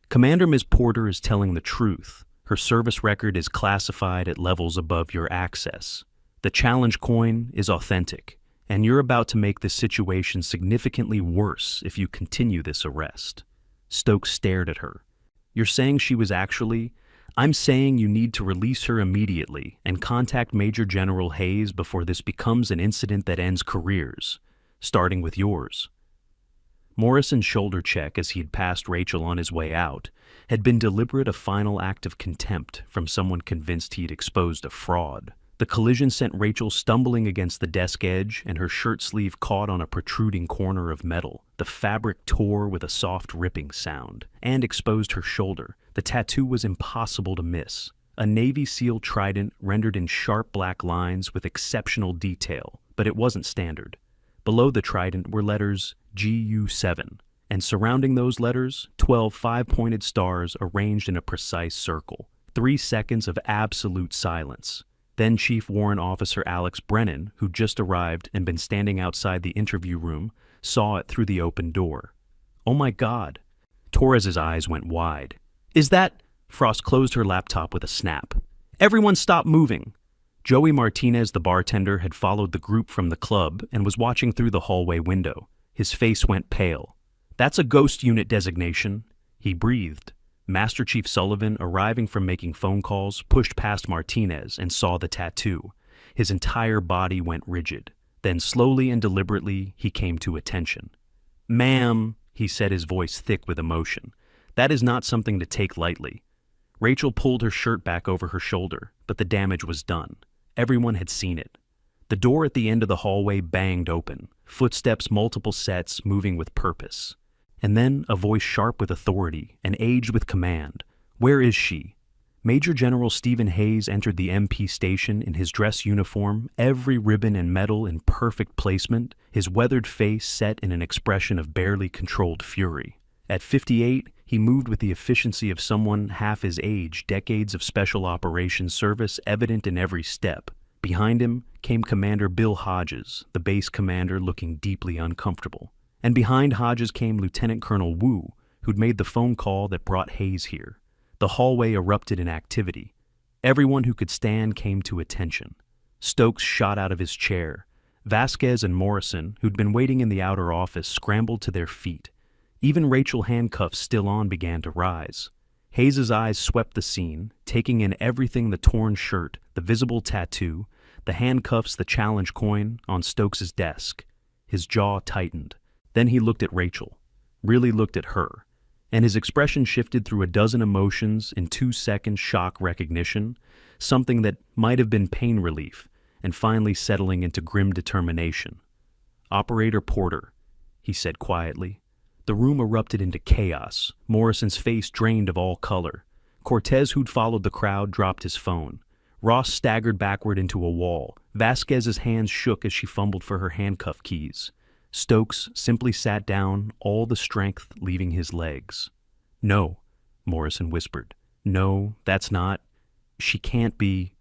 Commander Ms. Porter is telling the truth. Her service record is classified at levels above your access. The challenge coin is authentic, and you're about to make the situation significantly worse if you continue this arrest. Stokes stared at her. You're saying she was actually... I'm saying you need to release her immediately and contact Major General Hayes before this becomes an incident that ends careers, starting with yours. Morrison's shoulder check as he had passed Rachel on his way out had been deliberate, a final act of contempt from someone convinced he'd exposed a fraud. The collision sent Rachel stumbling against the desk edge, and her shirt sleeve caught on a protruding corner of metal. The fabric tore with a soft ripping sound and exposed her shoulder. The tattoo was impossible to miss. A Navy SEAL trident rendered in sharp black lines with exceptional detail, but it wasn't standard. Below the trident were letters GU7, and surrounding those letters, 12 five-pointed stars arranged in a precise circle. 3 seconds of absolute silence. Then Chief Warrant Officer Alex Brennan, who'd just arrived and been standing outside the interview room, saw it through the open door. Oh my God. Torres's eyes went wide. Is that... Frost closed her laptop with a snap. Everyone stop moving. Joey Martinez, the bartender, had followed the group from the club and was watching through the hallway window. His face went pale. That's a ghost unit designation. He breathed. Master Chief Sullivan, arriving from making phone calls, pushed past Martinez and saw the tattoo. His entire body went rigid. Then slowly and deliberately, he came to attention. Ma'am, he said, his voice thick with emotion. That is not something to take lightly. Rachel pulled her shirt back over her shoulder, but the damage was done. Everyone had seen it. The door at the end of the hallway banged open, footsteps multiple sets moving with purpose. And then a voice sharp with authority and aged with command. "Where is she?" Major General Stephen Hayes entered the MP station in his dress uniform, every ribbon and medal in perfect placement, his weathered face set in an expression of barely controlled fury. At 58, he moved with the efficiency of someone half his age, decades of special operations service evident in every step. Behind him came Commander Bill Hodges, the base commander looking deeply uncomfortable. And behind Hodges came Lieutenant Colonel Wu, who'd made the phone call that brought Hayes here. The hallway erupted in activity. Everyone who could stand came to attention. Stokes shot out of his chair. Vasquez and Morrison, who'd been waiting in the outer office, scrambled to their feet. Even Rachel, handcuffs still on, began to rise. Hayes's eyes swept the scene, taking in everything: the torn shirt, the visible tattoo, the handcuffs, the challenge coin on Stokes's desk. His jaw tightened. Then he looked at Rachel, really looked at her, and his expression shifted through a dozen emotions in 2 seconds: shock, recognition, something that might have been pain relief, and finally settling into grim determination. "Operator Porter," he said quietly. The room erupted into chaos. Morrison's face drained of all color. Cortez, who'd followed the crowd, dropped his phone. Ross staggered backward into a wall. Vasquez's hands shook as she fumbled for her handcuff keys. Stokes simply sat down, all the strength leaving his legs. "No," Morrison whispered. "No, that's not. She can't be."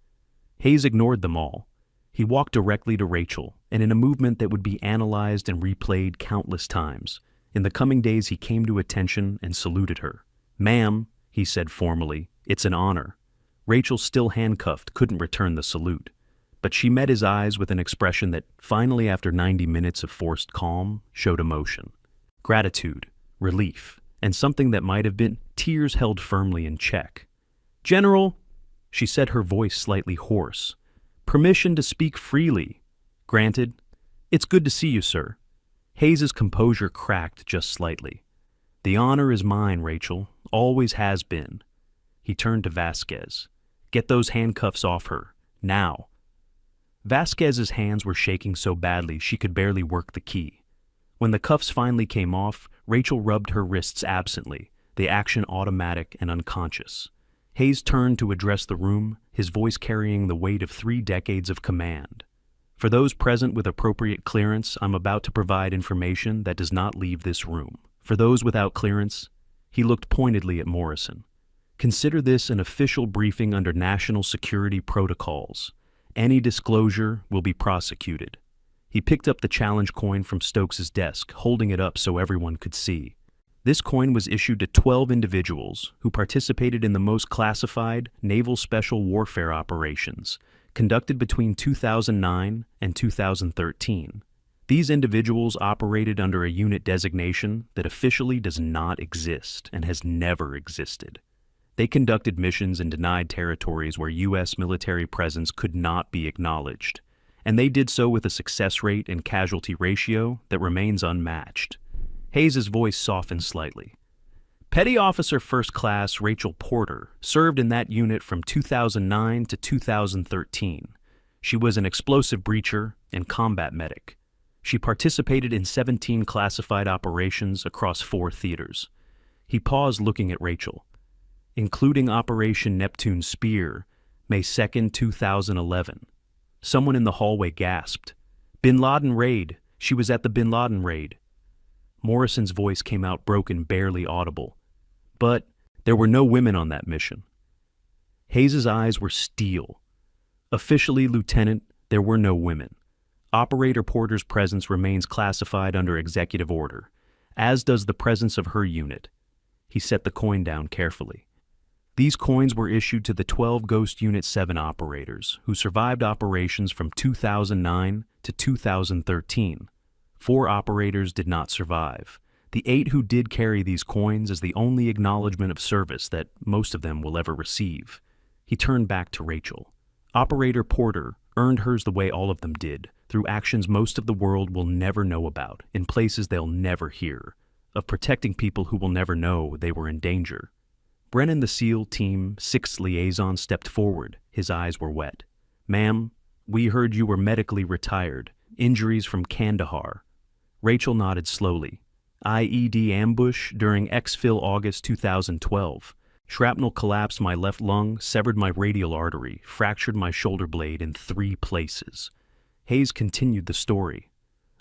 Hayes ignored them all. He walked directly to Rachel, and in a movement that would be analyzed and replayed countless times. In the coming days, he came to attention and saluted her. "Ma'am," he said formally, "it's an honor." Rachel, still handcuffed, couldn't return the salute. But she met his eyes with an expression that, finally after 90 minutes of forced calm, showed emotion. Gratitude, relief, and something that might have been tears held firmly in check. "General," she said, her voice slightly hoarse. "Permission to speak freely." "Granted. It's good to see you, sir." Hayes's composure cracked just slightly. "The honor is mine, Rachel. Always has been." He turned to Vasquez. "Get those handcuffs off her. Now." Vasquez's hands were shaking so badly she could barely work the key. When the cuffs finally came off, Rachel rubbed her wrists absently, the action automatic and unconscious. Hayes turned to address the room, his voice carrying the weight of 3 decades of command. "For those present with appropriate clearance, I'm about to provide information that does not leave this room. For those without clearance," he looked pointedly at Morrison, "consider this an official briefing under national security protocols. Any disclosure will be prosecuted." He picked up the challenge coin from Stokes's desk, holding it up so everyone could see. This coin was issued to 12 individuals who participated in the most classified naval special warfare operations conducted between 2009 and 2013. These individuals operated under a unit designation that officially does not exist and has never existed. They conducted missions in denied territories where U.S. military presence could not be acknowledged, and they did so with a success rate and casualty ratio that remains unmatched. Hayes's voice softened slightly. "Petty Officer First Class Rachel Porter served in that unit from 2009 to 2013. She was an explosive breacher and combat medic. She participated in 17 classified operations across 4 theaters." He paused, looking at Rachel. "Including Operation Neptune Spear, May 2nd, 2011. Someone in the hallway gasped. "Bin Laden raid. She was at the Bin Laden raid." Morrison's voice came out broken, barely audible. "But there were no women on that mission." Hayes's eyes were steel. "Officially, Lieutenant, there were no women. Operator Porter's presence remains classified under executive order, as does the presence of her unit." He set the coin down carefully. "These coins were issued to the 12 Ghost Unit 7 operators who survived operations from 2009 to 2013. 4 operators did not survive. The 8 who did carry these coins is the only acknowledgement of service that most of them will ever receive." He turned back to Rachel. "Operator Porter earned hers the way all of them did, through actions most of the world will never know about, in places they'll never hear, of protecting people who will never know they were in danger." Brennan, the SEAL Team 6 liaison, stepped forward. His eyes were wet. "Ma'am, We heard you were medically retired. Injuries from Kandahar. Rachel nodded slowly. IED ambush during exfil August 2012. Shrapnel collapsed my left lung, severed my radial artery, fractured my shoulder blade in 3 places. Hayes continued the story.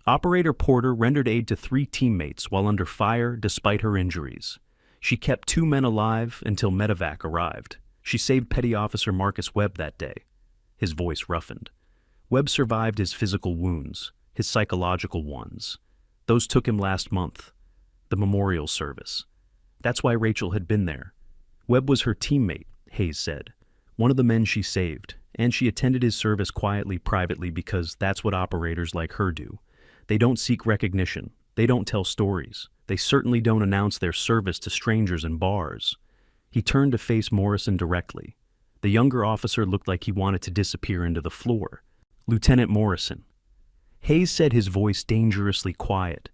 Operator Porter rendered aid to 3 teammates while under fire despite her injuries. She kept 2 men alive until medevac arrived. She saved Petty Officer Marcus Webb that day. His voice roughened. Webb survived his physical wounds, his psychological ones. Those took him last month. The memorial service. That's why Rachel had been there. Webb was her teammate, Hayes said. One of the men she saved, and she attended his service quietly, privately, because that's what operators like her do. They don't seek recognition. They don't tell stories. They certainly don't announce their service to strangers in bars. He turned to face Morrison directly. The younger officer looked like he wanted to disappear into the floor. Lieutenant Morrison. Hayes said, his voice dangerously quiet.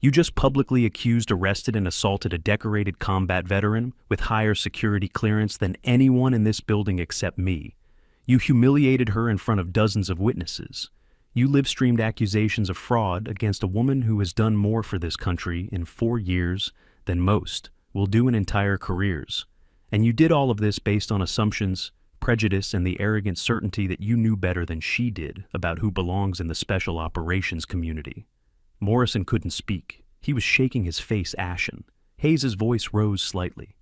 You just publicly accused, arrested, and assaulted a decorated combat veteran with higher security clearance than anyone in this building except me. You humiliated her in front of dozens of witnesses. You live-streamed accusations of fraud against a woman who has done more for this country in 4 years than most will do in entire careers. And you did all of this based on assumptions, prejudice, and the arrogant certainty that you knew better than she did about who belongs in the special operations community. Morrison couldn't speak. He was shaking, his face ashen. Hayes's voice rose slightly.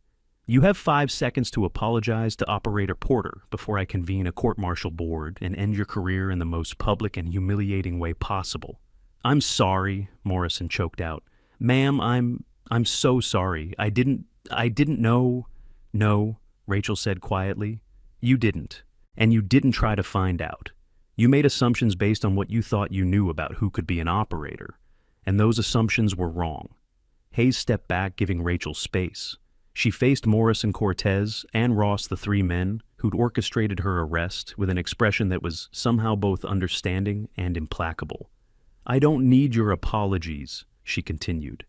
You have 5 seconds to apologize to Operator Porter before I convene a court-martial board and end your career in the most public and humiliating way possible. I'm sorry, Morrison choked out. Ma'am, I'm so sorry. I didn't know. No, Rachel said quietly. You didn't. And you didn't try to find out. You made assumptions based on what you thought you knew about who could be an operator. And those assumptions were wrong. Hayes stepped back, giving Rachel space. She faced Morris and Cortez and Ross, the 3 men who'd orchestrated her arrest, with an expression that was somehow both understanding and implacable. I don't need your apologies, she continued.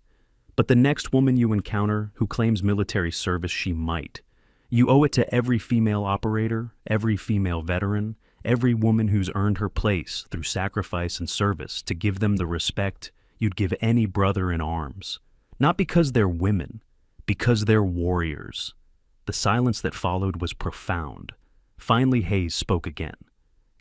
But the next woman you encounter who claims military service, she might. You owe it to every female operator, every female veteran, every woman who's earned her place through sacrifice and service to give them the respect you'd give any brother in arms. Not because they're women, because they're warriors. The silence that followed was profound. Finally, Hayes spoke again.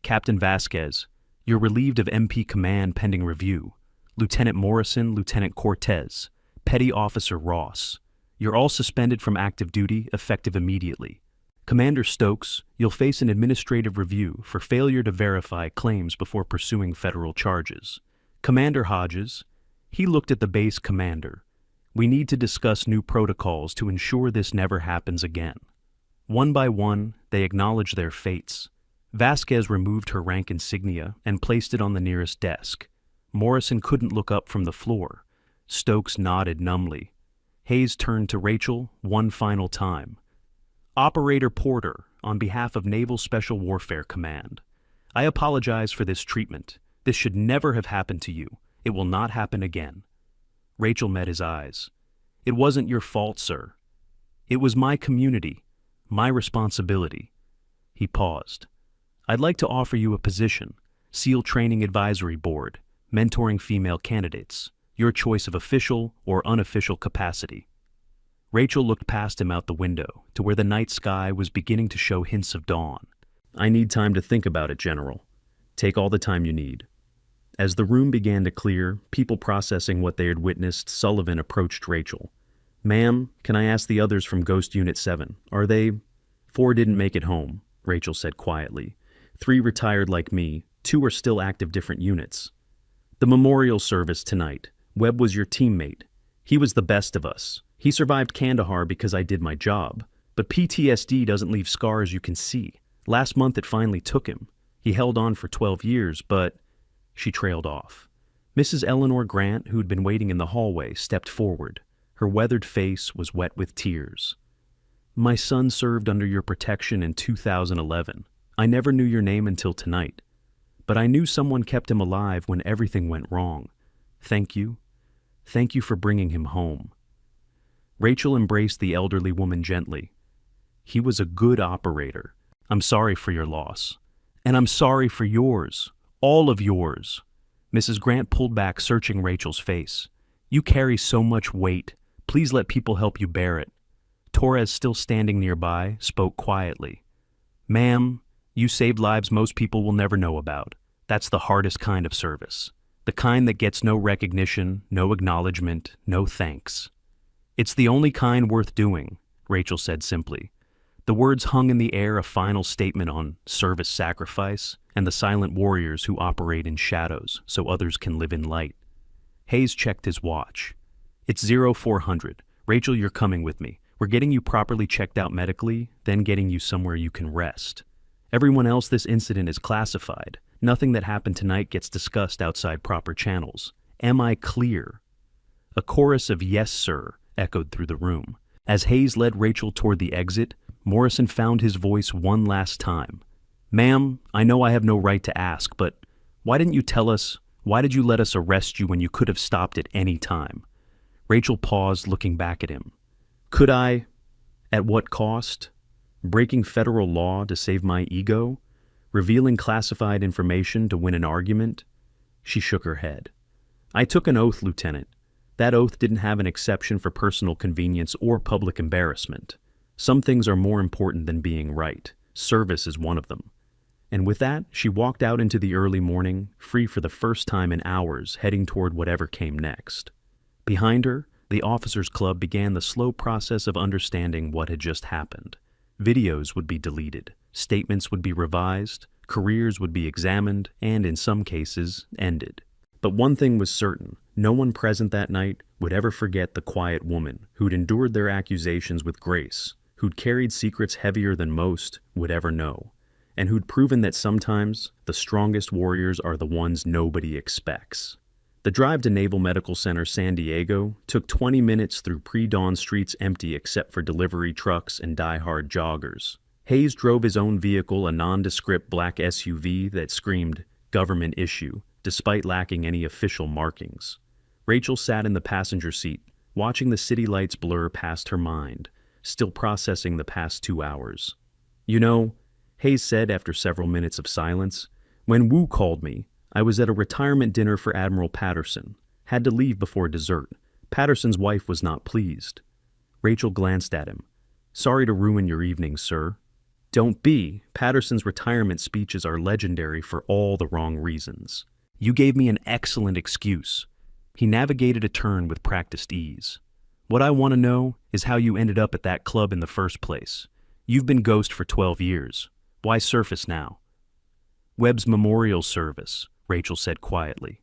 Captain Vasquez, you're relieved of MP command pending review. Lieutenant Morrison, Lieutenant Cortez, Petty Officer Ross. You're all suspended from active duty, effective immediately. Commander Stokes, you'll face an administrative review for failure to verify claims before pursuing federal charges. Commander Hodges, he looked at the base commander. We need to discuss new protocols to ensure this never happens again. One by one, they acknowledged their fates. Vasquez removed her rank insignia and placed it on the nearest desk. Morrison couldn't look up from the floor. Stokes nodded numbly. Hayes turned to Rachel one final time. Operator Porter, on behalf of Naval Special Warfare Command, I apologize for this treatment. This should never have happened to you. It will not happen again. Rachel met his eyes. It wasn't your fault, sir. It was my community, my responsibility. He paused. I'd like to offer you a position, SEAL Training Advisory Board, mentoring female candidates, your choice of official or unofficial capacity. Rachel looked past him out the window to where the night sky was beginning to show hints of dawn. I need time to think about it, General. Take all the time you need. As the room began to clear, people processing what they had witnessed, Sullivan approached Rachel. Ma'am, can I ask the others from Ghost Unit 7? Are they? 4 didn't make it home, Rachel said quietly. 3 retired like me. 2 are still active, different units. The memorial service tonight. Webb was your teammate. He was the best of us. He survived Kandahar because I did my job. But PTSD doesn't leave scars you can see. Last month it finally took him. He held on for 12 years, but... She trailed off. Mrs. Eleanor Grant, who'd been waiting in the hallway, stepped forward. Her weathered face was wet with tears. My son served under your protection in 2011. I never knew your name until tonight. But I knew someone kept him alive when everything went wrong. Thank you. Thank you for bringing him home. Rachel embraced the elderly woman gently. He was a good operator. I'm sorry for your loss. And I'm sorry for yours. All of yours. Mrs. Grant pulled back, searching Rachel's face. You carry so much weight. Please let people help you bear it. Torres, still standing nearby, spoke quietly. Ma'am, you saved lives most people will never know about. That's the hardest kind of service. The kind that gets no recognition, no acknowledgement, no thanks. It's the only kind worth doing, Rachel said simply. The words hung in the air, a final statement on service sacrifice and the silent warriors who operate in shadows so others can live in light. Hayes checked his watch. It's 0400. Rachel, you're coming with me. We're getting you properly checked out medically, then getting you somewhere you can rest. Everyone else, this incident is classified. Nothing that happened tonight gets discussed outside proper channels. Am I clear? A chorus of yes, sir, echoed through the room. As Hayes led Rachel toward the exit, Morrison found his voice one last time. Ma'am, I know I have no right to ask, but why didn't you tell us? Why did you let us arrest you when you could have stopped at any time? Rachel paused, looking back at him. Could I? At what cost? Breaking federal law to save my ego? Revealing classified information to win an argument? She shook her head. I took an oath, Lieutenant. That oath didn't have an exception for personal convenience or public embarrassment. Some things are more important than being right. Service is one of them. And with that, she walked out into the early morning, free for the first time in hours, heading toward whatever came next. Behind her, the officers' club began the slow process of understanding what had just happened. Videos would be deleted, statements would be revised, careers would be examined, and in some cases, ended. But one thing was certain, no one present that night would ever forget the quiet woman who'd endured their accusations with grace, who'd carried secrets heavier than most would ever know, and who'd proven that sometimes the strongest warriors are the ones nobody expects. The drive to Naval Medical Center San Diego took 20 minutes through pre-dawn streets empty except for delivery trucks and die-hard joggers. Hayes drove his own vehicle, a nondescript black SUV that screamed government issue, despite lacking any official markings. Rachel sat in the passenger seat, watching the city lights blur past her mind, still processing the past 2 hours. You know, Hayes said after several minutes of silence, when Wu called me, I was at a retirement dinner for Admiral Patterson. Had to leave before dessert. Patterson's wife was not pleased. Rachel glanced at him. Sorry to ruin your evening, sir. Don't be. Patterson's retirement speeches are legendary for all the wrong reasons. You gave me an excellent excuse. He navigated a turn with practiced ease. What I want to know is how you ended up at that club in the first place. You've been ghost for 12 years. Why surface now? Webb's memorial service, Rachel said quietly.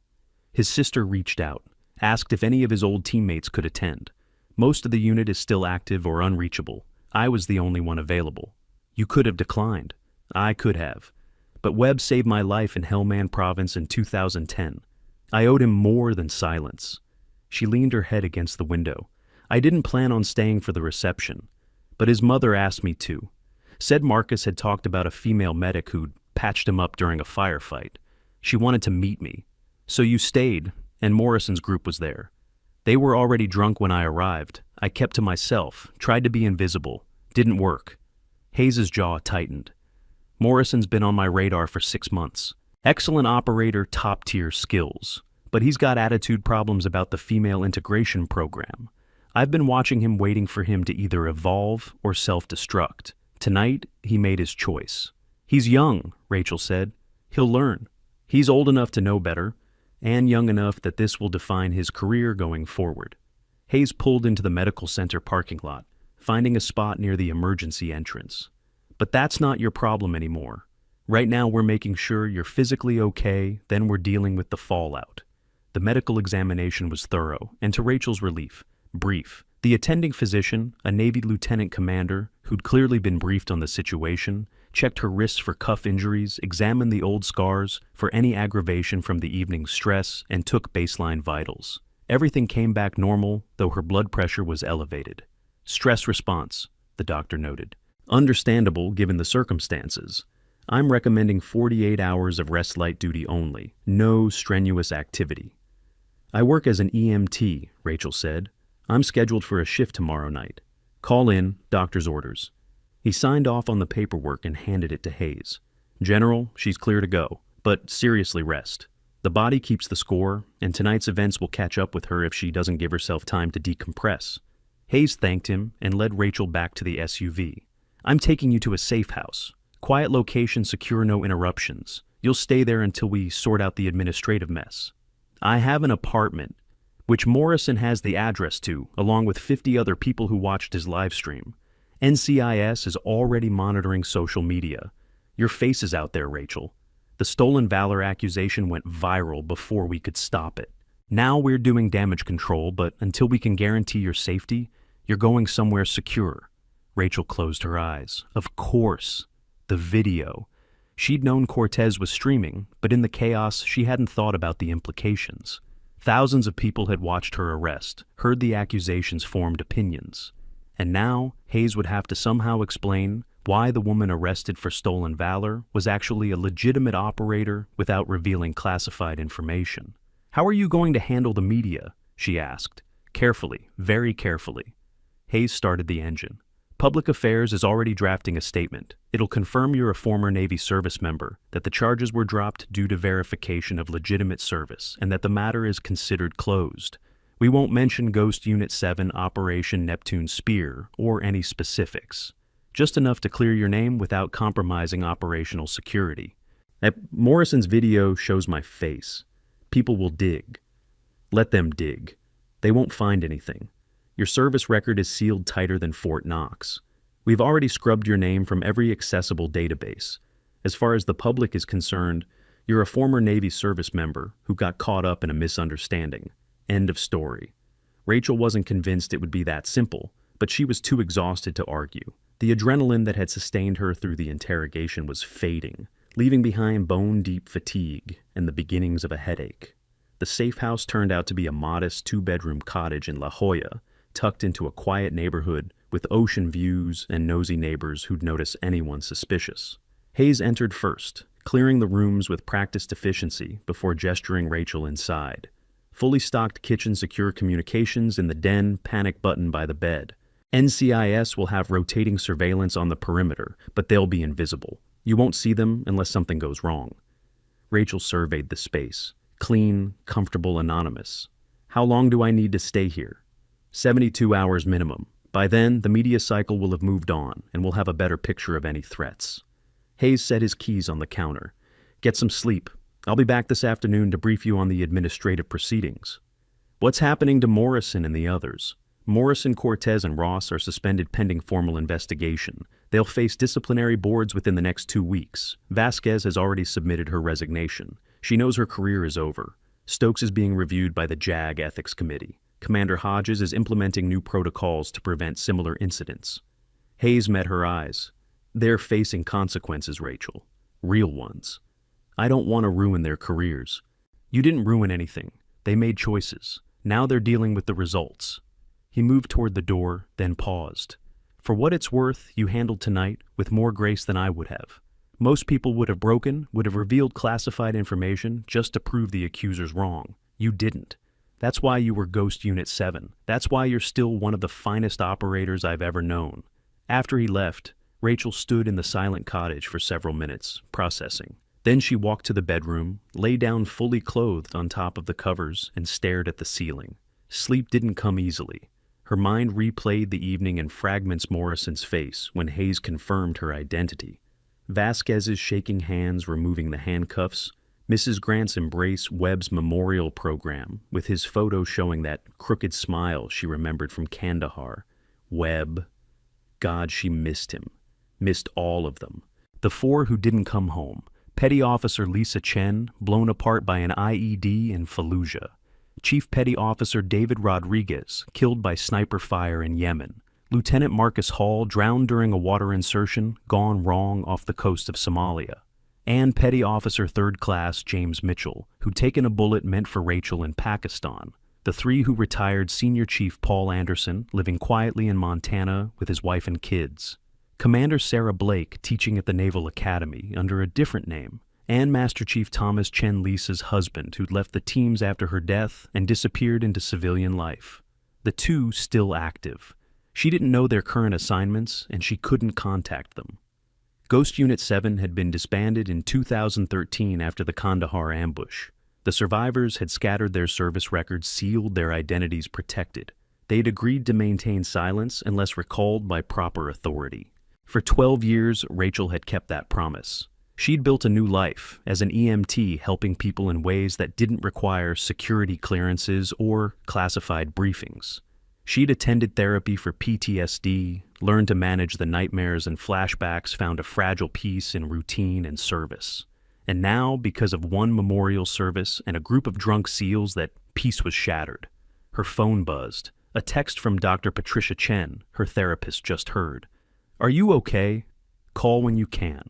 His sister reached out, asked if any of his old teammates could attend. Most of the unit is still active or unreachable. I was the only one available. You could have declined. I could have. But Webb saved my life in Hellman Province in 2010. I owed him more than silence. She leaned her head against the window. I didn't plan on staying for the reception, but his mother asked me to. Said Marcus had talked about a female medic who'd patched him up during a firefight. She wanted to meet me. So you stayed, and Morrison's group was there. They were already drunk when I arrived. I kept to myself, tried to be invisible. Didn't work. Hayes' jaw tightened. Morrison's been on my radar for 6 months. Excellent operator, top-tier skills. But he's got attitude problems about the female integration program. I've been watching him, waiting for him to either evolve or self-destruct. Tonight, he made his choice. He's young, Rachel said. He'll learn. He's old enough to know better, and young enough that this will define his career going forward. Hayes pulled into the medical center parking lot, finding a spot near the emergency entrance. But that's not your problem anymore. Right now we're making sure you're physically okay, then we're dealing with the fallout. The medical examination was thorough, and to Rachel's relief, brief. The attending physician, a Navy lieutenant commander who'd clearly been briefed on the situation, checked her wrists for cuff injuries, examined the old scars for any aggravation from the evening's stress, and took baseline vitals. Everything came back normal, though her blood pressure was elevated. Stress response, the doctor noted. Understandable given the circumstances. I'm recommending 48 hours of rest light duty only, no strenuous activity. I work as an EMT, Rachel said. I'm scheduled for a shift tomorrow night. Call in, doctor's orders. He signed off on the paperwork and handed it to Hayes. General, she's clear to go, but seriously rest. The body keeps the score, and tonight's events will catch up with her if she doesn't give herself time to decompress. Hayes thanked him and led Rachel back to the SUV. I'm taking you to a safe house. Quiet location, secure, no interruptions. You'll stay there until we sort out the administrative mess. I have an apartment, which Morrison has the address to, along with 50 other people who watched his live stream. NCIS is already monitoring social media. Your face is out there, Rachel. The stolen valor accusation went viral before we could stop it. Now we're doing damage control, but until we can guarantee your safety, you're going somewhere secure. Rachel closed her eyes. Of course. The video. She'd known Cortez was streaming, but in the chaos, she hadn't thought about the implications. Thousands of people had watched her arrest, heard the accusations, formed opinions. And now, Hayes would have to somehow explain why the woman arrested for stolen valor was actually a legitimate operator without revealing classified information. How are you going to handle the media? She asked. Carefully, very carefully. Hayes started the engine. Public Affairs is already drafting a statement. It'll confirm you're a former Navy service member, that the charges were dropped due to verification of legitimate service, and that the matter is considered closed. We won't mention Ghost Unit 7 Operation Neptune Spear or any specifics. Just enough to clear your name without compromising operational security. Morrison's video shows my face. People will dig. Let them dig. They won't find anything. Your service record is sealed tighter than Fort Knox. We've already scrubbed your name from every accessible database. As far as the public is concerned, you're a former Navy service member who got caught up in a misunderstanding. End of story. Rachel wasn't convinced it would be that simple, but she was too exhausted to argue. The adrenaline that had sustained her through the interrogation was fading, leaving behind bone-deep fatigue and the beginnings of a headache. The safe house turned out to be a modest two-bedroom cottage in La Jolla, tucked into a quiet neighborhood with ocean views and nosy neighbors who'd notice anyone suspicious. Hayes entered first, clearing the rooms with practiced efficiency before gesturing Rachel inside. Fully stocked kitchen, secure communications in the den, panic button by the bed. NCIS will have rotating surveillance on the perimeter, but they'll be invisible. You won't see them unless something goes wrong. Rachel surveyed the space. Clean, comfortable, anonymous. How long do I need to stay here? 72 hours minimum. By then, the media cycle will have moved on, and we'll have a better picture of any threats. Hayes set his keys on the counter. Get some sleep. I'll be back this afternoon to brief you on the administrative proceedings. What's happening to Morrison and the others? Morrison, Cortez, and Ross are suspended pending formal investigation. They'll face disciplinary boards within the next 2 weeks. Vasquez has already submitted her resignation. She knows her career is over. Stokes is being reviewed by the JAG Ethics Committee. Commander Hodges is implementing new protocols to prevent similar incidents. Hayes met her eyes. They're facing consequences, Rachel. Real ones. I don't want to ruin their careers. You didn't ruin anything. They made choices. Now they're dealing with the results. He moved toward the door, then paused. For what it's worth, you handled tonight with more grace than I would have. Most people would have revealed classified information just to prove the accusers wrong. You didn't. That's why you were Ghost Unit 7. That's why you're still one of the finest operators I've ever known. After he left, Rachel stood in the silent cottage for several minutes, processing. Then she walked to the bedroom, lay down fully clothed on top of the covers, and stared at the ceiling. Sleep didn't come easily. Her mind replayed the evening in fragments. Morrison's face when Hayes confirmed her identity. Vasquez's shaking hands removing the handcuffs. Mrs. Grant's embrace. Webb's memorial program, with his photo showing that crooked smile she remembered from Kandahar. Webb. God, she missed him. Missed all of them. The 4 who didn't come home. Petty Officer Lisa Chen, blown apart by an IED in Fallujah. Chief Petty Officer David Rodriguez, killed by sniper fire in Yemen. Lieutenant Marcus Hall, drowned during a water insertion, gone wrong off the coast of Somalia. And Petty Officer 3rd Class James Mitchell, who'd taken a bullet meant for Rachel in Pakistan. The 3 who retired Senior Chief Paul Anderson, living quietly in Montana with his wife and kids. Commander Sarah Blake, teaching at the Naval Academy under a different name. And Master Chief Thomas Chen Lisa's husband, who'd left the teams after her death and disappeared into civilian life. The 2 still active. She didn't know their current assignments, and she couldn't contact them. Ghost Unit 7 had been disbanded in 2013 after the Kandahar ambush. The survivors had scattered their service records, sealed, their identities protected. They'd agreed to maintain silence unless recalled by proper authority. For 12 years, Rachel had kept that promise. She'd built a new life as an EMT, helping people in ways that didn't require security clearances or classified briefings. She'd attended therapy for PTSD, learned to manage the nightmares and flashbacks, found a fragile peace in routine and service. And now, because of one memorial service and a group of drunk SEALs, that peace was shattered. Her phone buzzed. A text from Dr. Patricia Chen, her therapist, just heard. "Are you okay? Call when you can."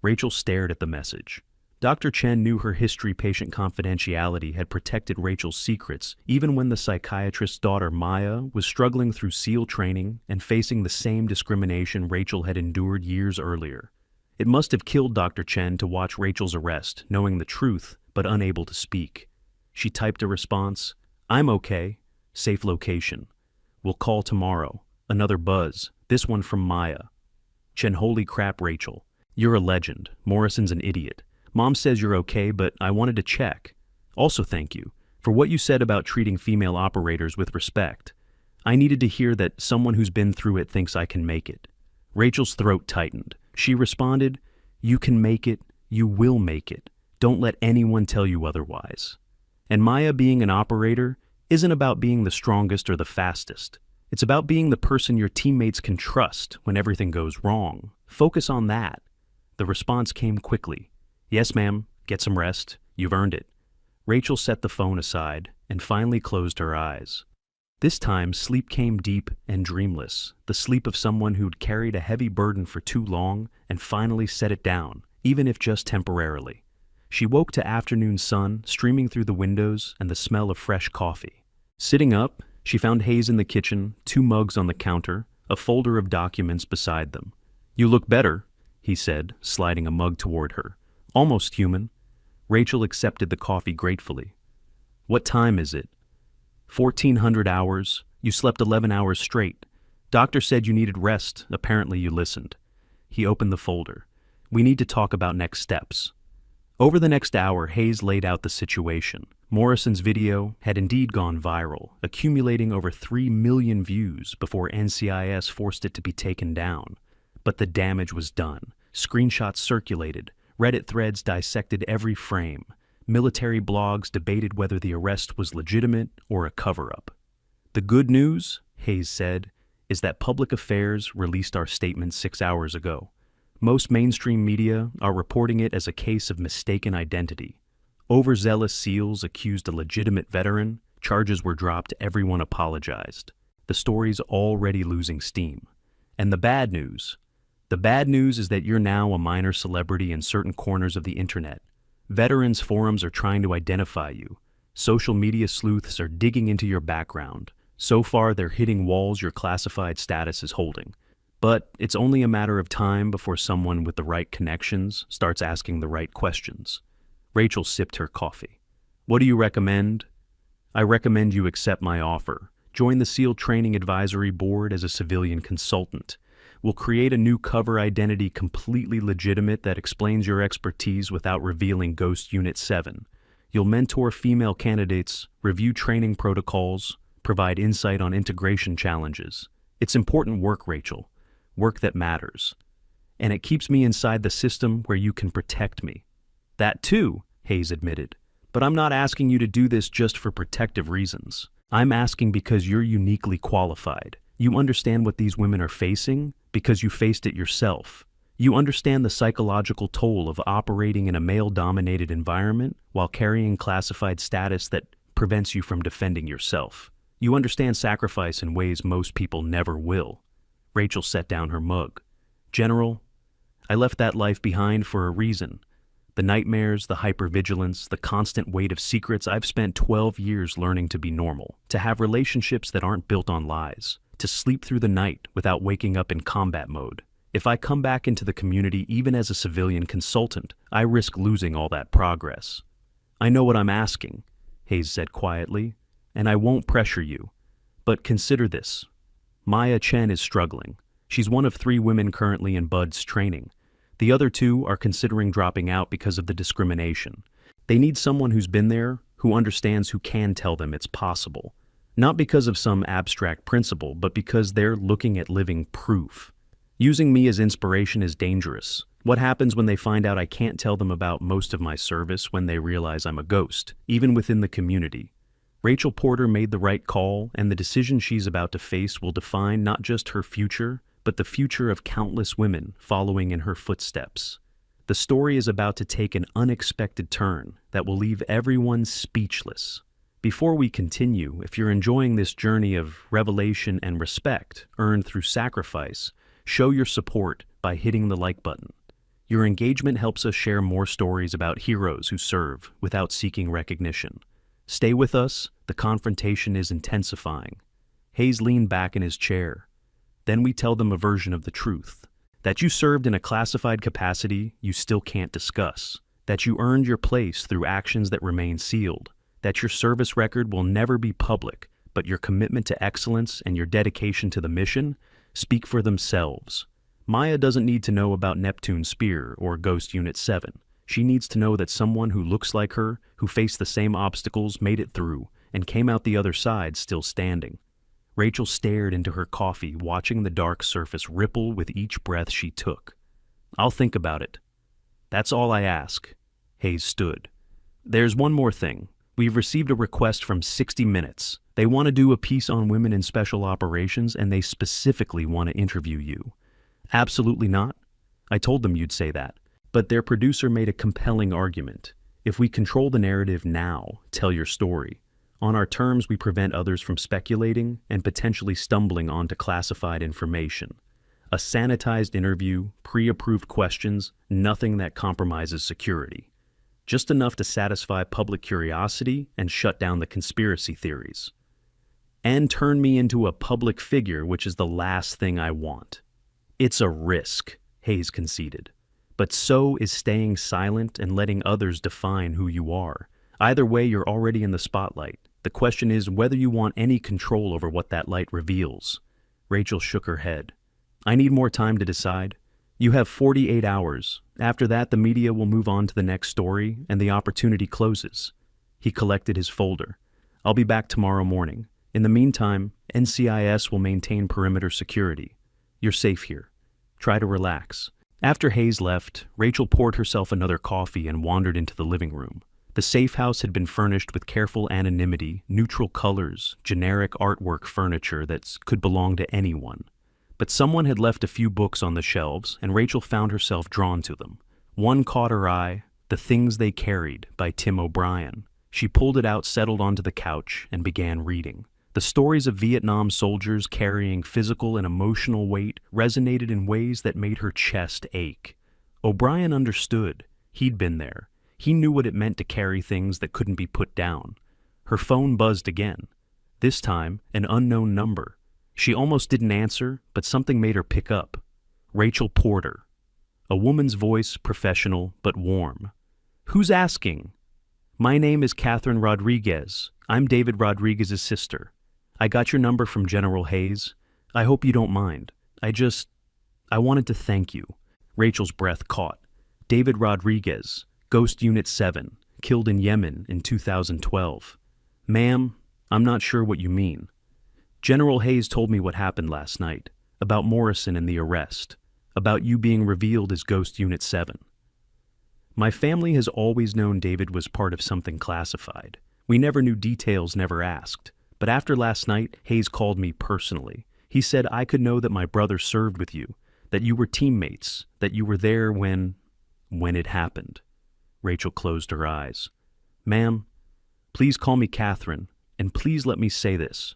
Rachel stared at the message. Dr. Chen knew her history. Patient confidentiality had protected Rachel's secrets, even when the psychiatrist's daughter, Maya, was struggling through SEAL training and facing the same discrimination Rachel had endured years earlier. It must have killed Dr. Chen to watch Rachel's arrest, knowing the truth, but unable to speak. She typed a response, "I'm okay. Safe location. We'll call tomorrow." Another buzz, this one from Maya. "Chen, holy crap, Rachel. You're a legend. Morrison's an idiot. Mom says you're okay, but I wanted to check. Also, thank you for what you said about treating female operators with respect. I needed to hear that someone who's been through it thinks I can make it." Rachel's throat tightened. She responded, "You can make it. You will make it. Don't let anyone tell you otherwise." And Maya, being an operator isn't about being the strongest or the fastest. It's about being the person your teammates can trust when everything goes wrong. Focus on that. The response came quickly. "Yes, ma'am. Get some rest. You've earned it." Rachel set the phone aside and finally closed her eyes. This time, sleep came deep and dreamless, the sleep of someone who'd carried a heavy burden for too long and finally set it down, even if just temporarily. She woke to afternoon sun streaming through the windows and the smell of fresh coffee. Sitting up, she found Hayes in the kitchen, 2 mugs on the counter, a folder of documents beside them. "You look better," he said, sliding a mug toward her. "Almost human." Rachel accepted the coffee gratefully. "What time is it?" 1400 hours. You slept 11 hours straight. Doctor said you needed rest. Apparently you listened." He opened the folder. "We need to talk about next steps." Over the next hour, Hayes laid out the situation. Morrison's video had indeed gone viral, accumulating over 3 million views before NCIS forced it to be taken down. But the damage was done. Screenshots circulated. Reddit threads dissected every frame. Military blogs debated whether the arrest was legitimate or a cover-up. "The good news," Hayes said, "is that Public Affairs released our statement 6 hours ago. Most mainstream media are reporting it as a case of mistaken identity. Overzealous SEALs accused a legitimate veteran, charges were dropped, everyone apologized. The story's already losing steam. And the bad news? The bad news is that you're now a minor celebrity in certain corners of the internet. Veterans forums are trying to identify you. Social media sleuths are digging into your background. So far, they're hitting walls your classified status is holding. But it's only a matter of time before someone with the right connections starts asking the right questions." Rachel sipped her coffee. "What do you recommend?" "I recommend you accept my offer. Join the SEAL Training Advisory Board as a civilian consultant. We'll create a new cover identity completely legitimate that explains your expertise without revealing Ghost Unit 7. You'll mentor female candidates, review training protocols, provide insight on integration challenges. It's important work, Rachel. Work that matters. And it keeps me inside the system where you can protect me." "That too," Hayes admitted. "But I'm not asking you to do this just for protective reasons. I'm asking because you're uniquely qualified. You understand what these women are facing because you faced it yourself. You understand the psychological toll of operating in a male-dominated environment while carrying classified status that prevents you from defending yourself. You understand sacrifice in ways most people never will." Rachel set down her mug. "General, I left that life behind for a reason. The nightmares, the hypervigilance, the constant weight of secrets. I've spent 12 years learning to be normal, to have relationships that aren't built on lies, to sleep through the night without waking up in combat mode. If I come back into the community even as a civilian consultant, I risk losing all that progress." "I know what I'm asking," Hayes said quietly, "and I won't pressure you. But consider this. Maya Chen is struggling. She's one of 3 women currently in Bud's training. The other two are considering dropping out because of the discrimination. They need someone who's been there, who understands, who can tell them it's possible. Not because of some abstract principle, but because they're looking at living proof. Using me as inspiration is dangerous. What happens when they find out I can't tell them about most of my service, when they realize I'm a ghost, even within the community? Rachel Porter made the right call, and the decision she's about to face will define not just her future, but the future of countless women following in her footsteps. The story is about to take an unexpected turn that will leave everyone speechless. Before we continue, if you're enjoying this journey of revelation and respect earned through sacrifice, show your support by hitting the like button. Your engagement helps us share more stories about heroes who serve without seeking recognition. Stay with us, the confrontation is intensifying. Hayes leaned back in his chair. Then we tell them a version of the truth. That you served in a classified capacity you still can't discuss. That you earned your place through actions that remain sealed. That your service record will never be public, but your commitment to excellence and your dedication to the mission speak for themselves. Maya doesn't need to know about Neptune's Spear or Ghost Unit 7. She needs to know that someone who looks like her, who faced the same obstacles, made it through, and came out the other side still standing. Rachel stared into her coffee, watching the dark surface ripple with each breath she took. I'll think about it. That's all I ask. Hayes stood. There's one more thing. We've received a request from 60 Minutes. They want to do a piece on women in special operations, and they specifically want to interview you. Absolutely not. I told them you'd say that. But their producer made a compelling argument. If we control the narrative now, tell your story. On our terms, we prevent others from speculating and potentially stumbling onto classified information. A sanitized interview, pre-approved questions, nothing that compromises security. Just enough to satisfy public curiosity and shut down the conspiracy theories. And turn me into a public figure, which is the last thing I want. It's a risk, Hayes conceded. But so is staying silent and letting others define who you are. Either way, you're already in the spotlight. The question is whether you want any control over what that light reveals. Rachel shook her head. I need more time to decide. You have 48 hours. After that, the media will move on to the next story, and the opportunity closes. He collected his folder. I'll be back tomorrow morning. In the meantime, NCIS will maintain perimeter security. You're safe here. Try to relax. After Hayes left, Rachel poured herself another coffee and wandered into the living room. The safe house had been furnished with careful anonymity, neutral colors, generic artwork furniture that could belong to anyone. But someone had left a few books on the shelves, and Rachel found herself drawn to them. One caught her eye, The Things They Carried by Tim O'Brien. She pulled it out, settled onto the couch, and began reading. The stories of Vietnam soldiers carrying physical and emotional weight resonated in ways that made her chest ache. O'Brien understood. He'd been there. He knew what it meant to carry things that couldn't be put down. Her phone buzzed again. This time, an unknown number. She almost didn't answer, but something made her pick up. Rachel Porter. A woman's voice, professional but warm. Who's asking? My name is Catherine Rodriguez. I'm David Rodriguez's sister. I got your number from General Hayes. I hope you don't mind. I wanted to thank you. Rachel's breath caught. David Rodriguez, Ghost Unit 7, killed in Yemen in 2012. Ma'am, I'm not sure what you mean. General Hayes told me what happened last night, about Morrison and the arrest, about you being revealed as Ghost Unit 7. My family has always known David was part of something classified. We never knew details, never asked. But after last night, Hayes called me personally. He said I could know that my brother served with you, that you were teammates, that you were there when it happened. Rachel closed her eyes. Ma'am, please call me Catherine, and please let me say this.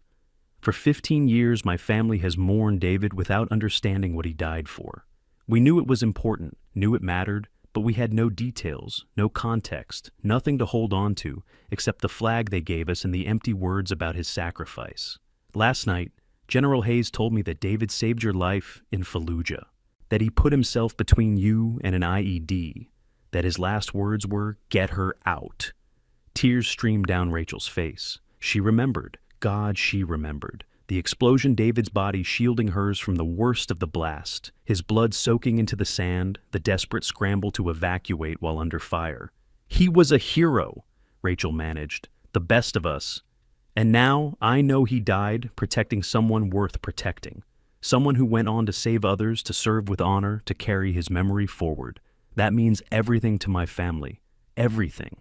For 15 years, my family has mourned David without understanding what he died for. We knew it was important, knew it mattered, but we had no details, no context, nothing to hold on to, except the flag they gave us and the empty words about his sacrifice. Last night, General Hayes told me that David saved your life in Fallujah, that he put himself between you and an IED, that his last words were, "Get her out." Tears streamed down Rachel's face. She remembered. God, she remembered. The explosion, David's body shielding hers from the worst of the blast, his blood soaking into the sand, the desperate scramble to evacuate while under fire. He was a hero, Rachel managed, the best of us. And now I know he died protecting someone worth protecting, someone who went on to save others, to serve with honor, to carry his memory forward. That means everything to my family. Everything.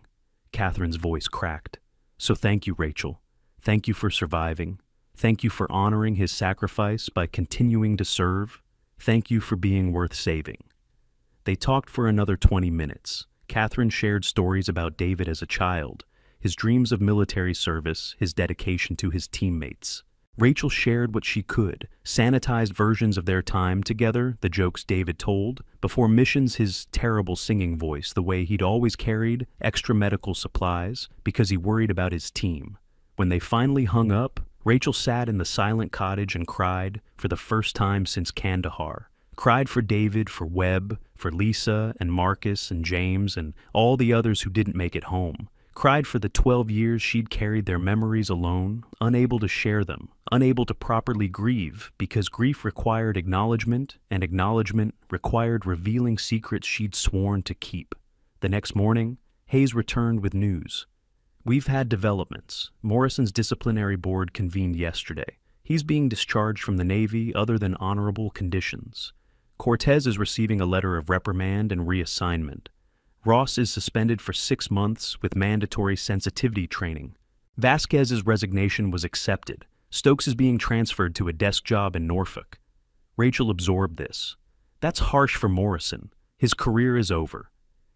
Catherine's voice cracked. So thank you, Rachel. Thank you for surviving. Thank you for honoring his sacrifice by continuing to serve. Thank you for being worth saving. They talked for another 20 minutes. Catherine shared stories about David as a child, his dreams of military service, his dedication to his teammates. Rachel shared what she could, sanitized versions of their time together, the jokes David told, before missions, his terrible singing voice, the way he'd always carried extra medical supplies because he worried about his team. When they finally hung up, Rachel sat in the silent cottage and cried for the first time since Kandahar. Cried for David, for Webb, for Lisa and Marcus and James and all the others who didn't make it home. Cried for the 12 years she'd carried their memories alone, unable to share them, unable to properly grieve, because grief required acknowledgement, and acknowledgement required revealing secrets she'd sworn to keep. The next morning, Hayes returned with news. We've had developments. Morrison's disciplinary board convened yesterday. He's being discharged from the Navy other than honorable conditions. Cortez is receiving a letter of reprimand and reassignment. Ross is suspended for 6 months with mandatory sensitivity training. Vasquez's resignation was accepted. Stokes is being transferred to a desk job in Norfolk. Rachel absorbed this. That's harsh for Morrison. His career is over.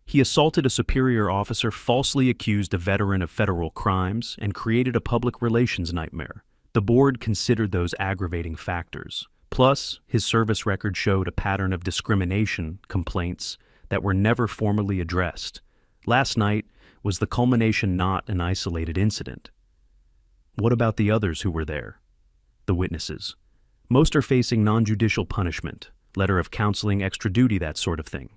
He assaulted a superior officer, falsely accused a veteran of federal crimes, and created a public relations nightmare. The board considered those aggravating factors. Plus, his service record showed a pattern of discrimination complaints that were never formally addressed. Last night was the culmination, not an isolated incident. What about the others who were there? The witnesses. Most are facing non-judicial punishment, letter of counseling, extra duty, that sort of thing.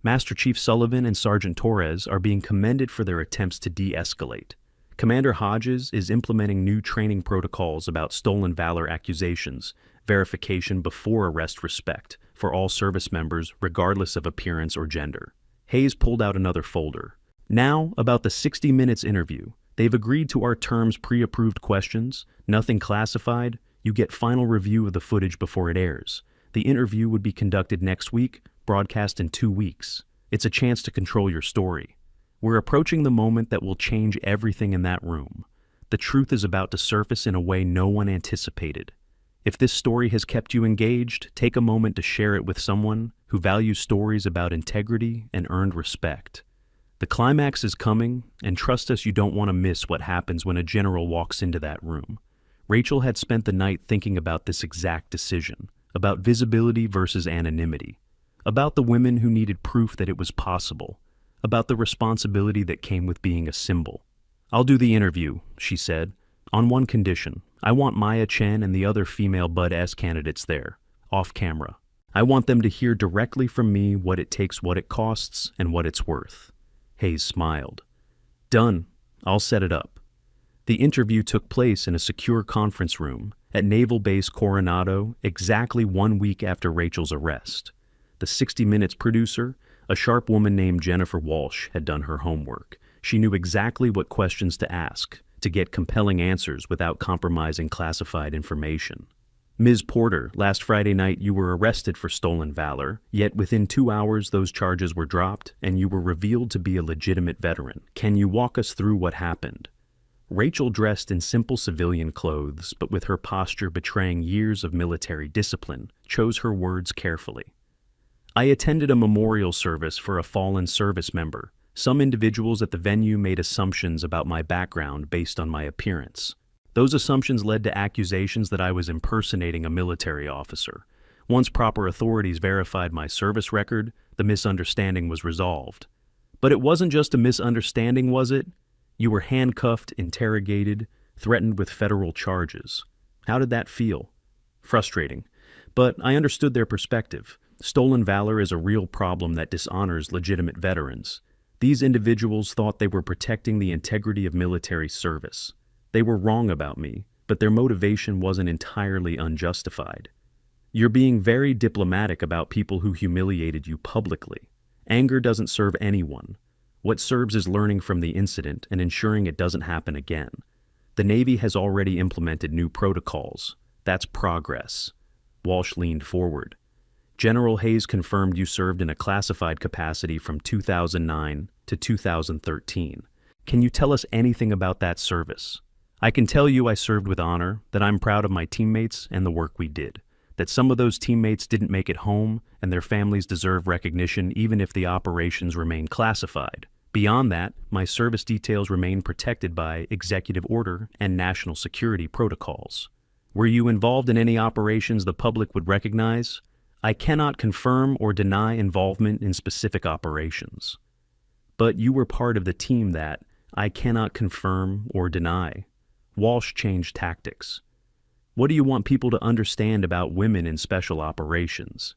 Master Chief Sullivan and Sergeant Torres are being commended for their attempts to de-escalate. Commander Hodges is implementing new training protocols about stolen valor accusations, verification before arrest, respect for all service members regardless of appearance or gender. Hayes pulled out another folder. Now, about the 60 Minutes interview. They've agreed to our terms, pre-approved questions, nothing classified. You get final review of the footage before it airs. The interview would be conducted next week, broadcast in 2 weeks. It's a chance to control your story. We're approaching the moment that will change everything in that room. The truth is about to surface in a way no one anticipated. If this story has kept you engaged, take a moment to share it with someone who values stories about integrity and earned respect. The climax is coming, and trust us, you don't want to miss what happens when a general walks into that room. Rachel had spent the night thinking about this exact decision, about visibility versus anonymity, about the women who needed proof that it was possible, about the responsibility that came with being a symbol. I'll do the interview, she said, on one condition. I want Maya Chen and the other female Bud S candidates there, off camera. I want them to hear directly from me what it takes, what it costs, and what it's worth. Hayes smiled. Done. I'll set it up. The interview took place in a secure conference room at Naval Base Coronado exactly 1 week after Rachel's arrest. The 60 Minutes producer, a sharp woman named Jennifer Walsh, had done her homework. She knew exactly what questions to ask to get compelling answers without compromising classified information. Ms. Porter, last Friday night you were arrested for stolen valor, yet within 2 hours those charges were dropped and you were revealed to be a legitimate veteran. Can you walk us through what happened? Rachel, dressed in simple civilian clothes, but with her posture betraying years of military discipline, chose her words carefully. I attended a memorial service for a fallen service member. Some individuals at the venue made assumptions about my background based on my appearance. Those assumptions led to accusations that I was impersonating a military officer. Once proper authorities verified my service record, the misunderstanding was resolved. But it wasn't just a misunderstanding, was it? You were handcuffed, interrogated, threatened with federal charges. How did that feel? Frustrating. But I understood their perspective. Stolen valor is a real problem that dishonors legitimate veterans. These individuals thought they were protecting the integrity of military service. They were wrong about me. but their motivation wasn't entirely unjustified. You're being very diplomatic about people who humiliated you publicly. Anger doesn't serve anyone. What serves is learning from the incident and ensuring it doesn't happen again. The Navy has already implemented new protocols. That's progress. Walsh leaned forward. General Hayes confirmed you served in a classified capacity from 2009 to 2013. Can you tell us anything about that service? I can tell you I served with honor, that I'm proud of my teammates and the work we did, that some of those teammates didn't make it home and their families deserve recognition even if the operations remain classified. Beyond that, my service details remain protected by executive order and national security protocols. Were you involved in any operations the public would recognize? I cannot confirm or deny involvement in specific operations. But you were part of the team that I cannot confirm or deny. Walsh changed tactics. What do you want people to understand about women in special operations?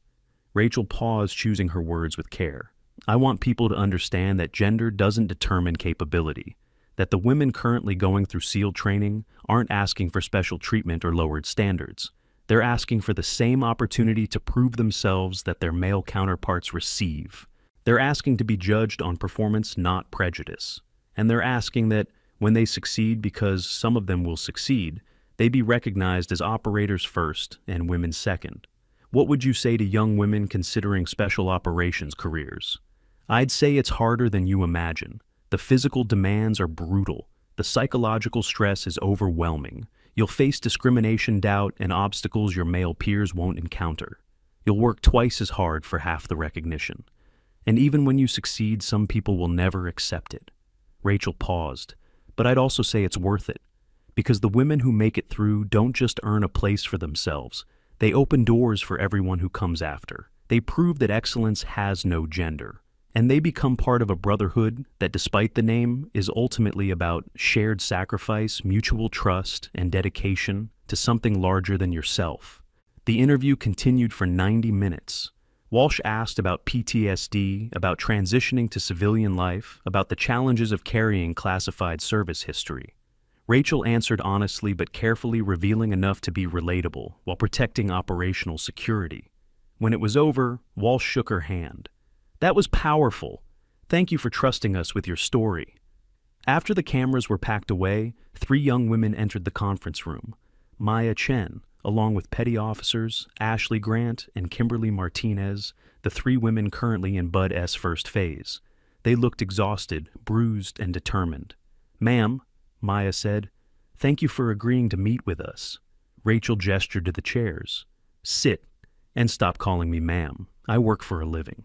Rachel paused, choosing her words with care. I want people to understand that gender doesn't determine capability, that the women currently going through SEAL training aren't asking for special treatment or lowered standards. They're asking for the same opportunity to prove themselves that their male counterparts receive. They're asking to be judged on performance, not prejudice. And they're asking that when they succeed, because some of them will succeed, they be recognized as operators first and women second. What would you say to young women considering special operations careers? I'd say it's harder than you imagine. The physical demands are brutal. The psychological stress is overwhelming. You'll face discrimination, doubt, and obstacles your male peers won't encounter. You'll work twice as hard for half the recognition. And even when you succeed, some people will never accept it. Rachel paused, but I'd also say it's worth it. Because the women who make it through don't just earn a place for themselves. They open doors for everyone who comes after. They prove that excellence has no gender. And they become part of a brotherhood that, despite the name, is ultimately about shared sacrifice, mutual trust, and dedication to something larger than yourself. The interview continued for 90 minutes. Walsh asked about PTSD, about transitioning to civilian life, about the challenges of carrying classified service history. Rachel answered honestly but carefully, revealing enough to be relatable while protecting operational security. When it was over, Walsh shook her hand. That was powerful. Thank you for trusting us with your story. After the cameras were packed away, 3 young women entered the conference room. Maya Chen, along with petty officers Ashley Grant and Kimberly Martinez, the 3 women currently in Bud S first phase. They looked exhausted, bruised, and determined. Ma'am, Maya said, thank you for agreeing to meet with us. Rachel gestured to the chairs. Sit, and stop calling me ma'am. I work for a living.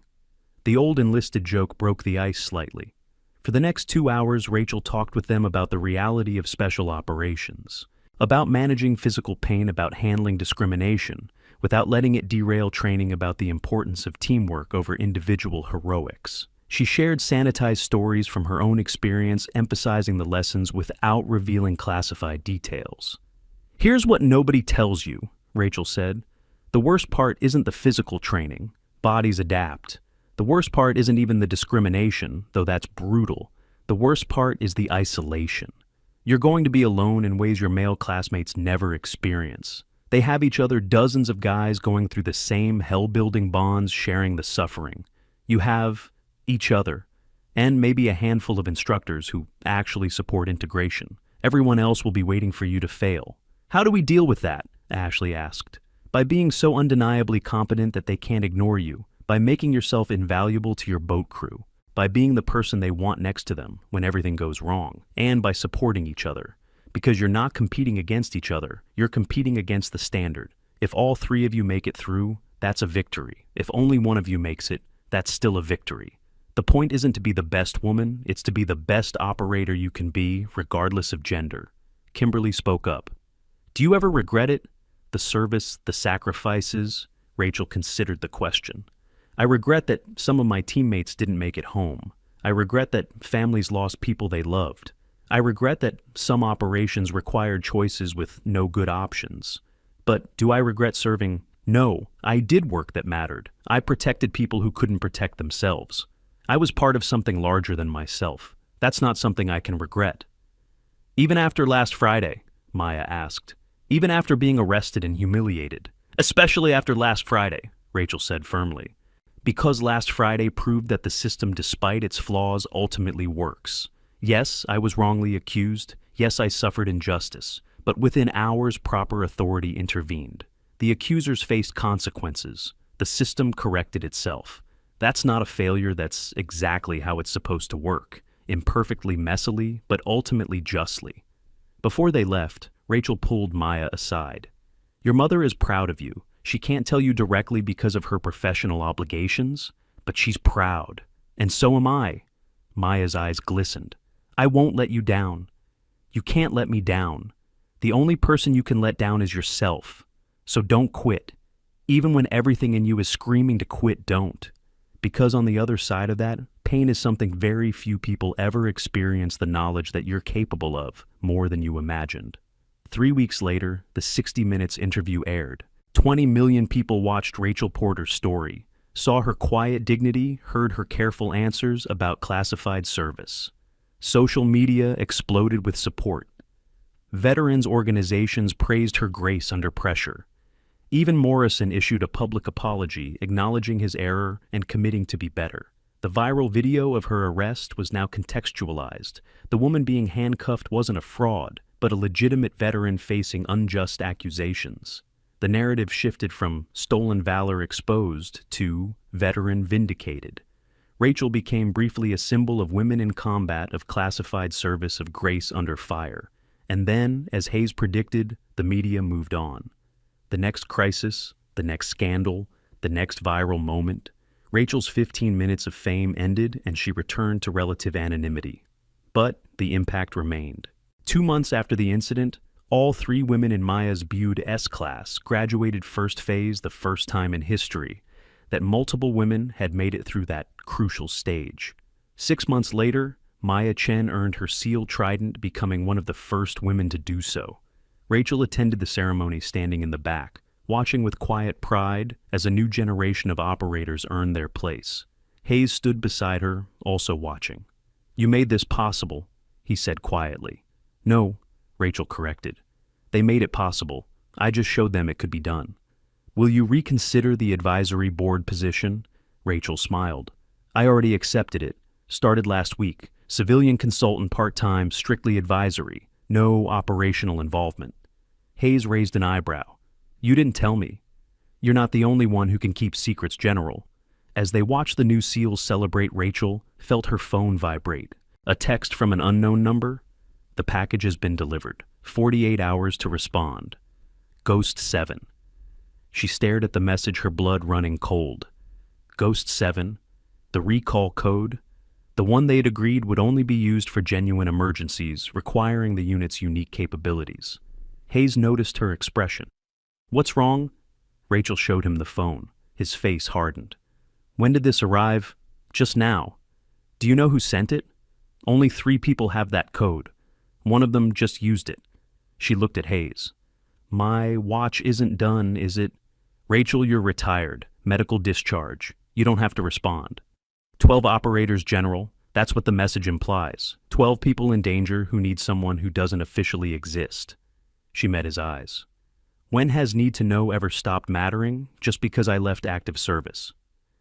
The old enlisted joke broke the ice slightly. For the next 2 hours, Rachel talked with them about the reality of special operations, about managing physical pain, about handling discrimination, without letting it derail training, about the importance of teamwork over individual heroics. She shared sanitized stories from her own experience, emphasizing the lessons without revealing classified details. Here's what nobody tells you, Rachel said. The worst part isn't the physical training. Bodies adapt. The worst part isn't even the discrimination, though that's brutal. The worst part is the isolation. You're going to be alone in ways your male classmates never experience. They have each other, dozens of guys going through the same hell-building bonds, sharing the suffering. You have each other, and maybe a handful of instructors who actually support integration. Everyone else will be waiting for you to fail. How do we deal with that? Ashley asked. By being so undeniably competent that they can't ignore you, by making yourself invaluable to your boat crew, by being the person they want next to them when everything goes wrong, and by supporting each other. Because you're not competing against each other, you're competing against the standard. If all 3 of you make it through, that's a victory. If only one of you makes it, that's still a victory. The point isn't to be the best woman, it's to be the best operator you can be, regardless of gender. Kimberly spoke up. Do you ever regret it? The service, the sacrifices? Rachel considered the question. I regret that some of my teammates didn't make it home. I regret that families lost people they loved. I regret that some operations required choices with no good options. But do I regret serving? No, I did work that mattered. I protected people who couldn't protect themselves. I was part of something larger than myself. That's not something I can regret. Even after last Friday, Maya asked. Even after being arrested and humiliated. Especially after last Friday, Rachel said firmly. Because last Friday proved that the system, despite its flaws, ultimately works. Yes, I was wrongly accused. Yes, I suffered injustice. But within hours, proper authority intervened. The accusers faced consequences. The system corrected itself. That's not a failure, that's exactly how it's supposed to work. Imperfectly, messily, but ultimately justly. Before they left, Rachel pulled Maya aside. Your mother is proud of you. She can't tell you directly because of her professional obligations, but she's proud. And so am I. Maya's eyes glistened. I won't let you down. You can't let me down. The only person you can let down is yourself. So don't quit. Even when everything in you is screaming to quit, don't. Because on the other side of that, pain is something very few people ever experience, the knowledge that you're capable of more than you imagined. 3 weeks later, the 60 Minutes interview aired. 20 million people watched Rachel Porter's story, saw her quiet dignity, heard her careful answers about classified service. Social media exploded with support. Veterans organizations praised her grace under pressure. Even Morrison issued a public apology, acknowledging his error and committing to be better. The viral video of her arrest was now contextualized. The woman being handcuffed wasn't a fraud, but a legitimate veteran facing unjust accusations. The narrative shifted from stolen valor exposed to veteran vindicated. Rachel became briefly a symbol of women in combat, of classified service, of grace under fire. And then, as Hayes predicted, the media moved on. The next crisis, the next scandal, the next viral moment. Rachel's 15 minutes of fame ended and she returned to relative anonymity. But the impact remained. 2 months after the incident, all 3 women in Maya's Bude S-class graduated first phase, the first time in history that multiple women had made it through that crucial stage. 6 months later, Maya Chen earned her SEAL Trident, becoming one of the first women to do so. Rachel attended the ceremony standing in the back, watching with quiet pride as a new generation of operators earned their place. Hayes stood beside her, also watching. You made this possible, he said quietly. No, Rachel corrected. They made it possible. I just showed them it could be done. Will you reconsider the advisory board position? Rachel smiled. I already accepted it. Started last week. Civilian consultant part-time, strictly advisory. No operational involvement. Hayes raised an eyebrow. You didn't tell me. You're not the only one who can keep secrets, General. As they watched the new SEALs celebrate, Rachel felt her phone vibrate. A text from an unknown number? The package has been delivered. 48 hours to respond. Ghost 7. She stared at the message, her blood running cold. Ghost 7, the recall code, the one they'd agreed would only be used for genuine emergencies, requiring the unit's unique capabilities. Hayes noticed her expression. What's wrong? Rachel showed him the phone. His face hardened. When did this arrive? Just now. Do you know who sent it? Only 3 people have that code. One of them just used it. She looked at Hayes. My watch isn't done, is it? Rachel, you're retired. Medical discharge. You don't have to respond. 12 operators, General. That's what the message implies. 12 people in danger who need someone who doesn't officially exist. She met his eyes. When has need to know ever stopped mattering just because I left active service?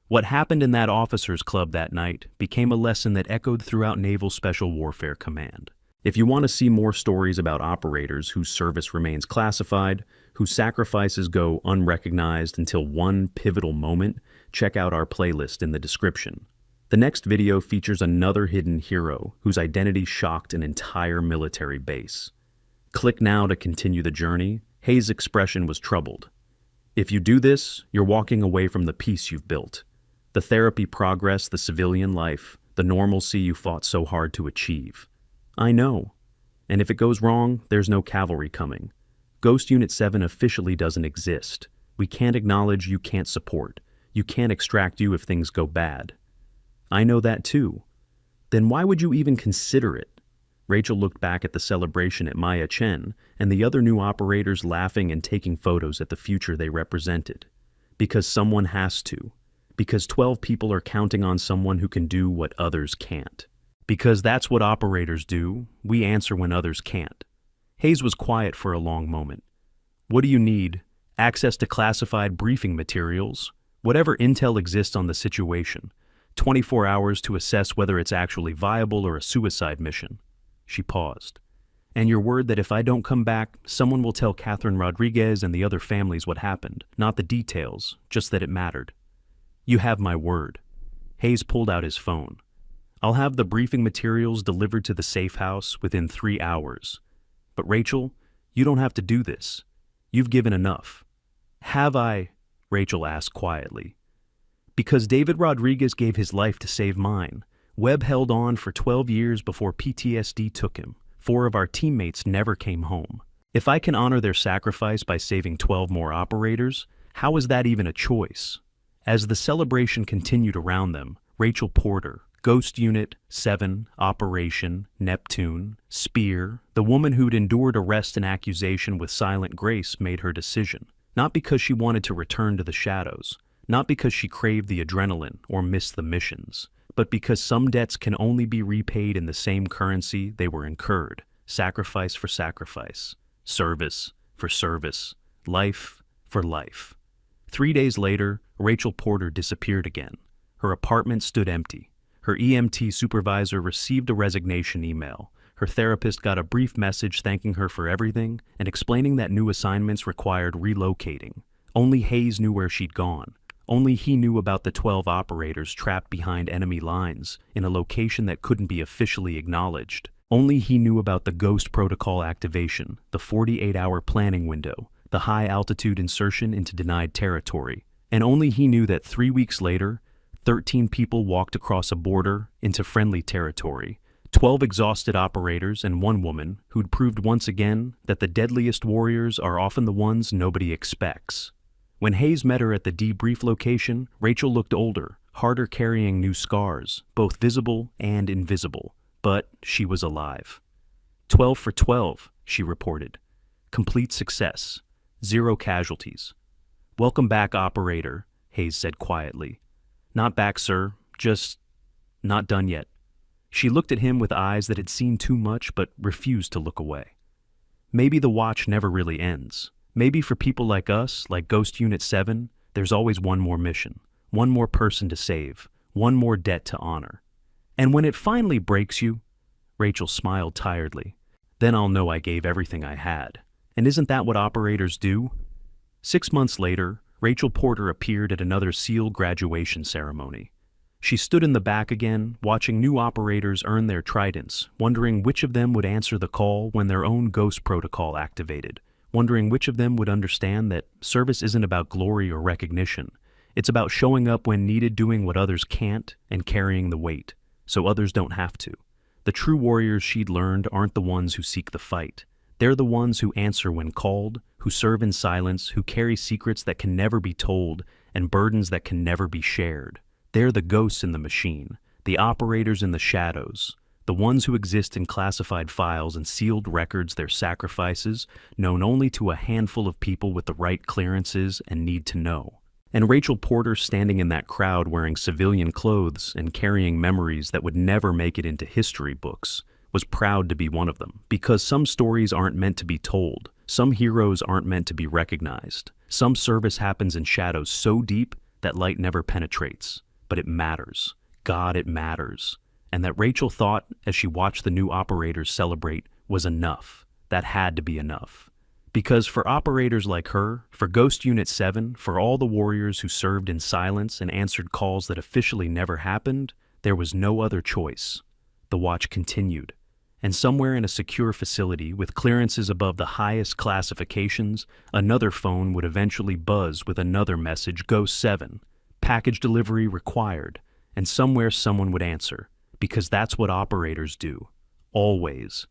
What happened in that officers' club that night became a lesson that echoed throughout Naval Special Warfare Command. If you want to see more stories about operators whose service remains classified, whose sacrifices go unrecognized until one pivotal moment, check out our playlist in the description. The next video features another hidden hero whose identity shocked an entire military base. Click now to continue the journey. Hayes' expression was troubled. If you do this, you're walking away from the peace you've built. The therapy progress, the civilian life, the normalcy you fought so hard to achieve. I know. And if it goes wrong, there's no cavalry coming. Ghost Unit 7 officially doesn't exist. We can't acknowledge, you can't support. You can't extract you if things go bad. I know that too. Then why would you even consider it? Rachel looked back at the celebration at Maya Chen and the other new operators laughing and taking photos at the future they represented. Because someone has to. Because 12 people are counting on someone who can do what others can't. Because that's what operators do. We answer when others can't. Hayes was quiet for a long moment. What do you need? Access to classified briefing materials? Whatever intel exists on the situation. 24 hours to assess whether it's actually viable or a suicide mission. She paused. And your word that if I don't come back, someone will tell Catherine Rodriguez and the other families what happened, not the details, just that it mattered. You have my word. Hayes pulled out his phone. I'll have the briefing materials delivered to the safe house within 3 hours. But Rachel, you don't have to do this. You've given enough. Have I? Rachel asked quietly. Because David Rodriguez gave his life to save mine. Webb held on for 12 years before PTSD took him. 4 of our teammates never came home. If I can honor their sacrifice by saving 12 more operators, how is that even a choice? As the celebration continued around them, Rachel Porter, Ghost Unit 7, Operation, Neptune, Spear, the woman who'd endured arrest and accusation with silent grace, made her decision. Not because she wanted to return to the shadows, not because she craved the adrenaline or missed the missions, but because some debts can only be repaid in the same currency they were incurred, sacrifice for sacrifice, service for service, life for life. 3 days later, Rachel Porter disappeared again. Her apartment stood empty. Her EMT supervisor received a resignation email. Her therapist got a brief message thanking her for everything and explaining that new assignments required relocating. Only Hayes knew where she'd gone. Only he knew about the 12 operators trapped behind enemy lines in a location that couldn't be officially acknowledged. Only he knew about the Ghost Protocol activation, the 48-hour planning window, the high-altitude insertion into denied territory. And only he knew that 3 weeks later, 13 people walked across a border into friendly territory, 12 exhausted operators and 1 woman who'd proved once again that the deadliest warriors are often the ones nobody expects. When Hayes met her at the debrief location, Rachel looked older, harder, carrying new scars, both visible and invisible. But she was alive. 12 for 12, she reported. Complete success. 0 casualties. Welcome back, operator, Hayes said quietly. Not back, sir. Just not done yet. She looked at him with eyes that had seen too much but refused to look away. Maybe the watch never really ends. Maybe for people like us, like Ghost Unit 7, there's always one more mission, one more person to save, one more debt to honor. And when it finally breaks you, Rachel smiled tiredly, then I'll know I gave everything I had. And isn't that what operators do? 6 months later, Rachel Porter appeared at another SEAL graduation ceremony. She stood in the back again, watching new operators earn their tridents, wondering which of them would answer the call when their own Ghost Protocol activated, wondering which of them would understand that service isn't about glory or recognition. It's about showing up when needed, doing what others can't, and carrying the weight, so others don't have to. The true warriors she'd learned aren't the ones who seek the fight. They're the ones who answer when called, who serve in silence, who carry secrets that can never be told, and burdens that can never be shared. They're the ghosts in the machine, the operators in the shadows, the ones who exist in classified files and sealed records, their sacrifices, known only to a handful of people with the right clearances and need to know. And Rachel Porter, standing in that crowd wearing civilian clothes and carrying memories that would never make it into history books, was proud to be one of them. Because some stories aren't meant to be told, some heroes aren't meant to be recognized, some service happens in shadows so deep that light never penetrates. But it matters. God, it matters. And that Rachel thought, as she watched the new operators celebrate, was enough. That had to be enough. Because for operators like her, for Ghost Unit 7, for all the warriors who served in silence and answered calls that officially never happened, there was no other choice. The watch continued. And somewhere in a secure facility with clearances above the highest classifications, another phone would eventually buzz with another message, Ghost 7, package delivery required, and somewhere someone would answer, because that's what operators do. Always.